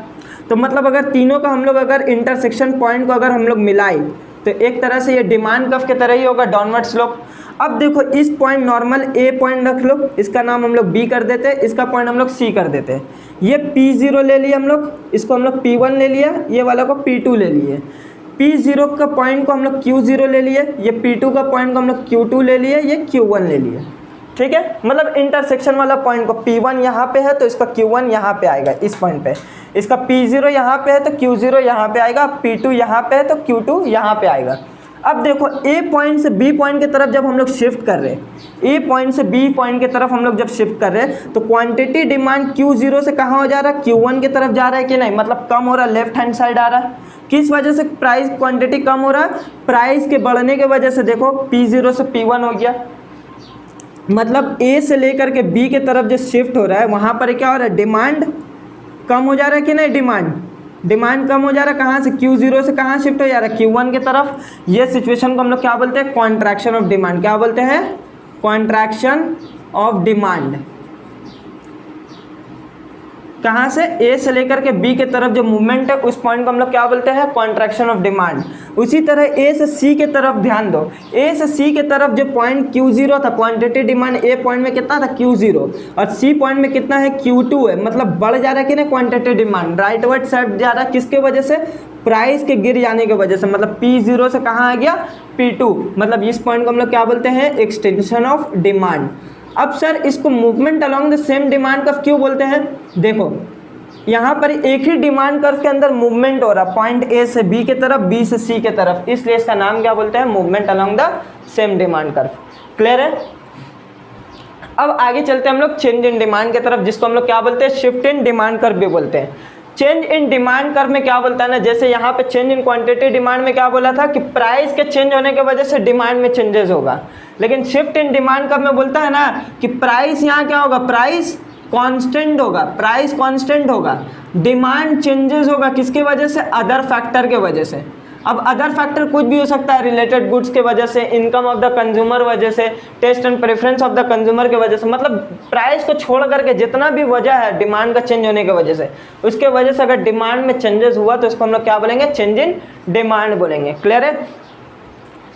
तो मतलब अगर तीनों का हम लोग अगर इंटरसेक्शन पॉइंट को अगर हम लोग मिलाए तो एक तरह से ये डिमांड कर्व के तरह ही होगा, डाउनवर्ड स्लोप। अब देखो इस पॉइंट नॉर्मल ए पॉइंट रख लो, इसका नाम हम लोग बी कर देते हैं, इसका पॉइंट हम लोग सी कर देते हैं। ये P0 ले लिया हम लोग, इसको हम लोग P1 ले लिया, ये वाला को P2 ले लिए। P0 का पॉइंट को हम लोग Q0 ले लिए, ये P2 का पॉइंट को हम लोग Q2 ले लिए, ये Q1 ले लिए। ठीक है, मतलब इंटरसेक्शन वाला पॉइंट को P1 यहाँ पे है तो इसका Q1 यहाँ पे आएगा, इस पॉइंट पे। इसका P0 यहाँ पे है तो Q0 यहाँ पे आएगा, P2 यहाँ पे है तो Q2 यहाँ पे आएगा। अब देखो ए पॉइंट से बी पॉइंट की तरफ जब हम लोग शिफ्ट कर रहे हैं, ए पॉइंट से बी पॉइंट की तरफ हम लोग जब शिफ्ट कर रहे हैं तो क्वांटिटी डिमांड Q0 से कहाँ हो जा रहा है, Q1 की तरफ जा रहा है कि नहीं, मतलब कम हो रहा है, लेफ्ट हैंड साइड आ रहा है। किस वजह से प्राइस क्वांटिटी कम हो रहा है, प्राइस के बढ़ने की वजह से। देखो P0 से P1 हो गया, मतलब ए से लेकर के बी के तरफ जो शिफ्ट हो रहा है वहाँ पर क्या हो रहा है, डिमांड कम हो जा रहा है कि नहीं, डिमांड कम हो जा रहा है। कहाँ से, Q0 से कहाँ शिफ्ट हो जा रहा है, Q1 की तरफ। ये सिचुएशन को हम लोग क्या बोलते हैं, कॉन्ट्रैक्शन ऑफ डिमांड। क्या बोलते हैं, कॉन्ट्रैक्शन ऑफ डिमांड। कहाँ से, ए से लेकर के बी के तरफ जो मूवमेंट है उस पॉइंट को हम लोग क्या बोलते हैं, कॉन्ट्रैक्शन ऑफ डिमांड। उसी तरह ए से सी के तरफ ध्यान दो, ए से सी के तरफ जो पॉइंट Q0 था, क्वांटिटी डिमांड ए पॉइंट में कितना था, Q0, और सी पॉइंट में कितना है, Q2 है। मतलब बढ़ जा रहा है कि नहीं quantity demand, right ward side जा रहा है। किसके वजह से, प्राइस के गिर जाने की वजह से। मतलब P0 से कहाँ आ गया, P2। मतलब इस पॉइंट को हम लोग क्या बोलते हैं, एक्सटेंशन ऑफ डिमांड। अब सर इसको movement along the same demand curve क्यों बोलते हैं, देखो यहाँ पर एक ही डिमांड कर्व के अंदर मूवमेंट हो रहा, पॉइंट ए से बी की तरफ, बी से सी की तरफ, इसलिए इसका नाम क्या बोलते हैं, movement along the same demand curve. Clear है। अब आगे चलते हैं हम लोग चेंज इन डिमांड की तरफ, जिसको हम लोग क्या बोलते हैं, शिफ्ट इन डिमांड कर्व भी बोलते हैं। चेंज इन डिमांड कर्व में क्या बोलता है ना, जैसे यहाँ पे चेंज इन क्वांटिटी डिमांड में क्या बोला था कि प्राइस के चेंज होने की वजह से डिमांड में चेंजेस होगा। लेकिन शिफ्ट इन डिमांड कर्व में बोलता है ना कि प्राइस यहाँ क्या होगा, प्राइस कांस्टेंट होगा, प्राइस कांस्टेंट होगा, डिमांड चेंजेस होगा। किसकी वजह से, अदर फैक्टर के वजह से। अब अदर फैक्टर कुछ भी हो सकता है, रिलेटेड गुड्स के वजह से, इनकम ऑफ द कंज्यूमर वजह से, taste and preference of the consumer के वजह से। मतलब प्राइस को छोड़ करके जितना भी वजह है डिमांड का चेंज होने की वजह से, उसके वजह से अगर डिमांड में चेंजेस हुआ तो उसको हम लोग क्या बोलेंगे, चेंज इन डिमांड बोलेंगे। क्लियर है।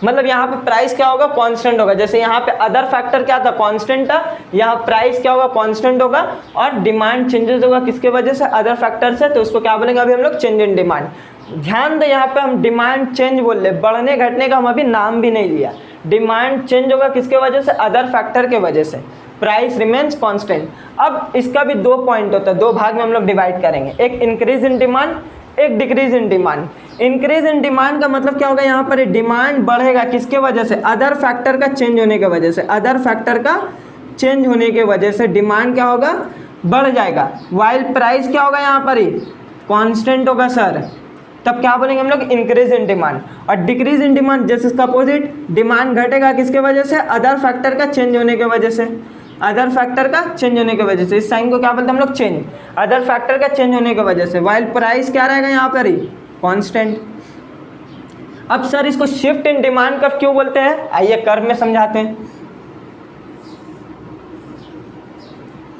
मतलब यहाँ पे प्राइस क्या होगा, कांस्टेंट होगा। जैसे यहाँ पे अदर फैक्टर क्या था, कांस्टेंट था, यहाँ प्राइस क्या होगा, कांस्टेंट होगा, और डिमांड चेंजेस होगा किसके वजह से, अदर फैक्टर से। तो उसको क्या बोलेंगे अभी हम लोग, चेंज इन डिमांड। ध्यान दे यहाँ पे हम डिमांड चेंज बोल रहे, बढ़ने घटने का हम अभी नाम भी नहीं लिया। डिमांड चेंज होगा किसके वजह से, अदर फैक्टर के वजह से। Price remains constant. अब इसका भी दो पॉइंट होता है, दो भाग में हम लोग डिवाइड करेंगे, एक इंक्रीज इन डिमांड, एक decrease in demand. Increase in demand का मतलब क्या होगा, यहाँ पर डिमांड बढ़ेगा किसके वजह से, अदर फैक्टर का चेंज होने की वजह से। अदर फैक्टर का चेंज होने की वजह से डिमांड क्या होगा, बढ़ जाएगा, वाइल प्राइस क्या होगा यहाँ पर ही कांस्टेंट होगा सर, तब क्या बोलेंगे हम लोग इंक्रीज इन डिमांड। और डिक्रीज इन डिमांड जैसे इसका अपोजिट, डिमांड घटेगा किसके वजह से, अदर फैक्टर का चेंज होने की वजह से, अदर फैक्टर का चेंज होने की वजह से, इस साइन को क्या बोलते हैं हम लोग चेंज, अदर फैक्टर का चेंज होने की वजह से, वाइल प्राइस क्या रहेगा यहाँ पर ही कांस्टेंट। अब सर इसको शिफ्ट इन डिमांड कर्व क्यों बोलते हैं, आइए कर्व में समझाते हैं।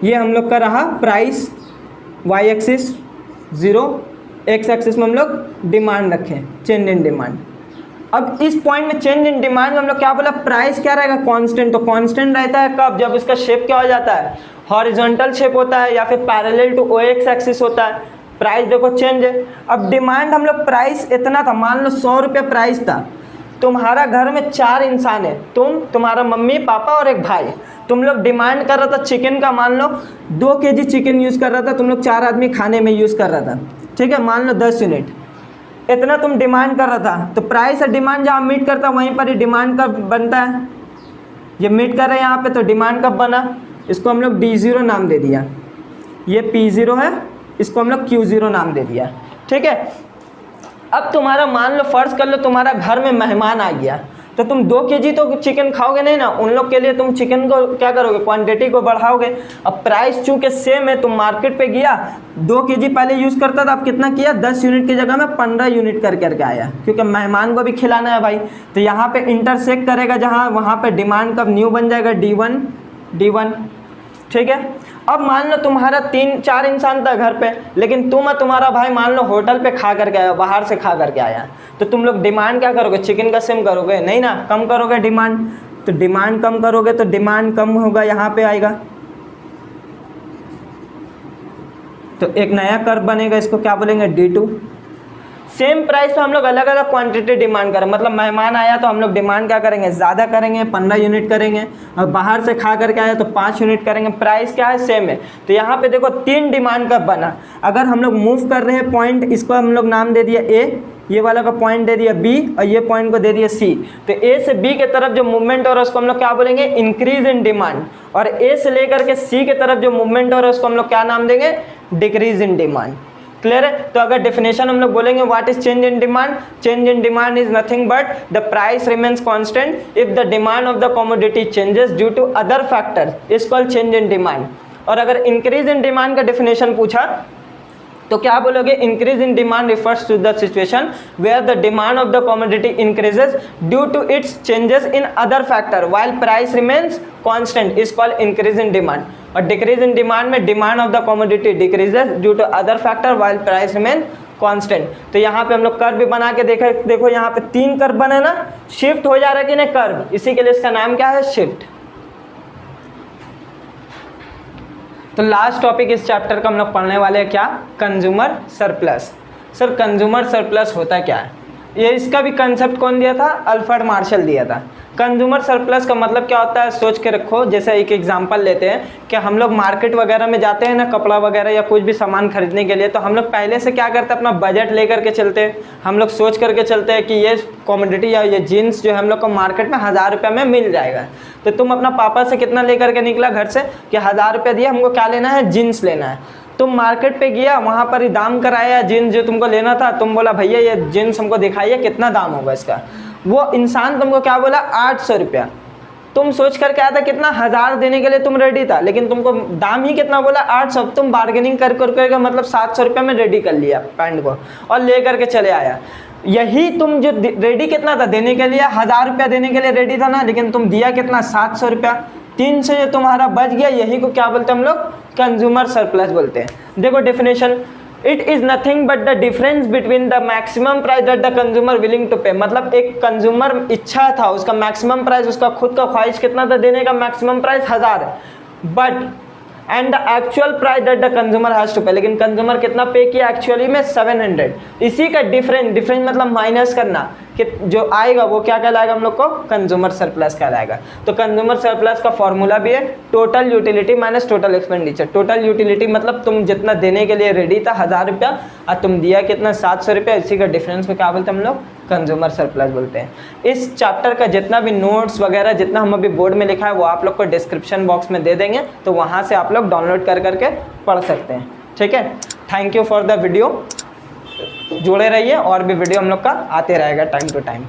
ये हम लोग का रहा price, Y axis 0, X axis में हम लोग डिमांड रखें, चेंज इन डिमांड। अब इस पॉइंट में चेंज इन डिमांड में हम लोग क्या बोला, प्राइस क्या रहेगा कांस्टेंट, तो कांस्टेंट रहता है कब, जब इसका शेप क्या हो जाता है, हॉरिजॉन्टल शेप होता है या फिर parallel to O X axis होता है। प्राइस देखो चेंज है। अब डिमांड हम लोग प्राइस इतना था, मान लो 100 रुपये प्राइस था, तुम्हारा घर में 4 इंसान है, तुम, तुम्हारा मम्मी पापा और एक भाई, तुम लोग डिमांड कर रहा था चिकन का, मान लो 2 kg चिकन यूज़ कर रहा था, तुम लोग 4 आदमी खाने में यूज़ कर रहा था, ठीक है, मान लो 10 यूनिट, इतना तुम डिमांड कर रहा था, तो प्राइस और डिमांड जहाँ मीट करता है वहीं पर ही डिमांड कब बनता है, ये मीट कर रहे हैं यहाँ पे, तो डिमांड कब बना, इसको हम लोग D0 नाम दे दिया, ये P0 है, इसको हम लोग Q0 नाम दे दिया, ठीक है। अब तुम्हारा मान लो फर्ज कर लो तुम्हारा घर में मेहमान आ गया, तो तुम 2 kg तो चिकन खाओगे नहीं ना, उन लोग के लिए तुम चिकन को क्या करोगे, क्वांटिटी को बढ़ाओगे। अब प्राइस चूँकि सेम है, तुम मार्केट पे गया, 2 kg पहले यूज़ करता था, अब कितना किया, 10 यूनिट की जगह में 15 यूनिट करके आया, क्योंकि मेहमान को भी खिलाना है भाई। तो यहाँ पे इंटरसेक्ट करेगा जहाँ, वहाँ पे डिमांड कब न्यू बन जाएगा, D1, ठीक है। अब मान लो तुम्हारा 3-4 इंसान था घर पे, लेकिन तुम और तुम्हारा भाई मान लो होटल पे खा करके आया, बाहर से खा करके आया, तो तुम लोग डिमांड क्या करोगे, चिकन का सेम करोगे नहीं ना, कम करोगे डिमांड, तो डिमांड कम करोगे तो डिमांड कम होगा, यहाँ पे आएगा, तो एक नया कर्व बनेगा, इसको क्या बोलेंगे D2। सेम प्राइस पे हम लोग अलग अलग क्वांटिटी डिमांड करें, मतलब मेहमान आया तो हम लोग डिमांड क्या करेंगे, ज़्यादा करेंगे, 15 यूनिट करेंगे, और बाहर से खा करके आया तो 5 यूनिट करेंगे, प्राइस क्या है सेम है। तो यहाँ पे देखो 3 डिमांड का बना। अगर हम लोग मूव कर रहे हैं पॉइंट, इसको हम लोग नाम दे दिया A, ये वाला का पॉइंट दे दिया B, और ये पॉइंट को दे दिया C, तो A से B के तरफ जो मूवमेंट हो रहा है उसको हम लोग क्या बोलेंगे, इंक्रीज इन डिमांड, और A से लेकर के C के तरफ जो मूवमेंट हो रहा है उसको हम लोग क्या नाम देंगे, डिक्रीज इन डिमांड। क्लियर है। तो अगर डेफिनेशन हम लोग बोलेंगे what is change in demand, change in demand is nothing but the price remains constant if the demand of the commodity changes due to other factor is called change in demand. और अगर increase in demand का definition पूछा तो क्या बोलोगे, increase in demand refers to the situation where the demand of the commodity increases due to its changes in other factor while price remains constant is called increase in demand. और decrease in demand में demand of the commodity decreases due to other factor while price remain constant. तो यहाँ पे हम लोग curve भी बना के देखे, देखो यहाँ पे 3 कर्व बने ना, शिफ्ट हो जा रहा है कि नहीं कर्व, इसी के लिए इसका नाम क्या है, शिफ्ट। तो लास्ट टॉपिक इस चैप्टर का हम लोग पढ़ने वाले हैं क्या, consumer surplus. Sir consumer surplus होता क्या है, ये इसका भी कंसेप्ट कौन दिया था, अल्फ्रेड मार्शल दिया था। कंज्यूमर सरप्लस का मतलब क्या होता है, सोच के रखो। जैसे एक एग्जांपल लेते हैं कि हम लोग मार्केट वगैरह में जाते हैं ना, कपड़ा वगैरह या कुछ भी सामान खरीदने के लिए, तो हम लोग पहले से क्या करते हैं, अपना बजट लेकर के चलते हैं। हम लोग सोच करके चलते हैं कि ये कॉमोडिटी या ये जीन्स जो है हम लोग को मार्केट में 1000 रुपये में मिल जाएगा। तो तुम अपना पापा से कितना लेकर के निकला घर से कि 1000 रुपये दिया, हमको क्या लेना है, जीन्स लेना है। तुम मार्केट पे गया, वहाँ पर ही दाम कराया जीन्स जो तुमको लेना था, तुम बोला भैया ये जीन्स हमको दिखाइए कितना दाम होगा इसका। वो इंसान तुमको क्या बोला, 800 रुपया। तुम सोच कर क्या था, कितना 1000 देने के लिए तुम रेडी था, लेकिन तुमको दाम ही कितना बोला, 800। तुम बार्गेनिंग कर करके मतलब 700 रुपये में रेडी कर लिया पैंट को और ले करके चले आया। यही तुम जो रेडी कितना था देने के लिए, 1000 रुपया देने के लिए रेडी था ना, लेकिन तुम दिया कितना, 700 रुपया। 300 जो तुम्हारा बच गया, यही को क्या बोलते हैं हम लोग, कंज्यूमर सरप्लस बोलते हैं। देखो definition, it is nothing but the difference between the maximum price that the consumer willing to pay. मतलब एक कंज्यूमर इच्छा था, उसका मैक्सिमम प्राइस, उसका खुद का ख्वाहिश कितना था देने का, maximum price 1000, but and the actual price that the consumer has to pay, लेकिन कंज्यूमर कितना पे किया एक्चुअली में, 700। इसी का डिफरेंस मतलब माइनस करना कि जो आएगा वो क्या कहलाएगा हम लोग को, कंज्यूमर सरप्लस कहलाएगा। तो कंज्यूमर सरप्लस का फॉर्मूला भी है total utility minus total expenditure. Total utility मतलब तुम जितना देने के लिए रेडी था 1000 रुपया और तुम दिया कितना, 700 रुपया, इसी का डिफरेंस को क्या बोलते हैं हम लोग, कंज्यूमर सरप्लस बोलते हैं। इस चैप्टर का जितना भी नोट्स वगैरह जितना हम अभी बोर्ड में लिखा है वो आप लोग को डिस्क्रिप्शन बॉक्स में दे देंगे, तो वहाँ से आप लोग डाउनलोड कर करके पढ़ सकते हैं। ठीक है, thank you for the video. जुड़े रहिए, और भी वीडियो हम लोग का आते रहेगा टाइम टू टाइम।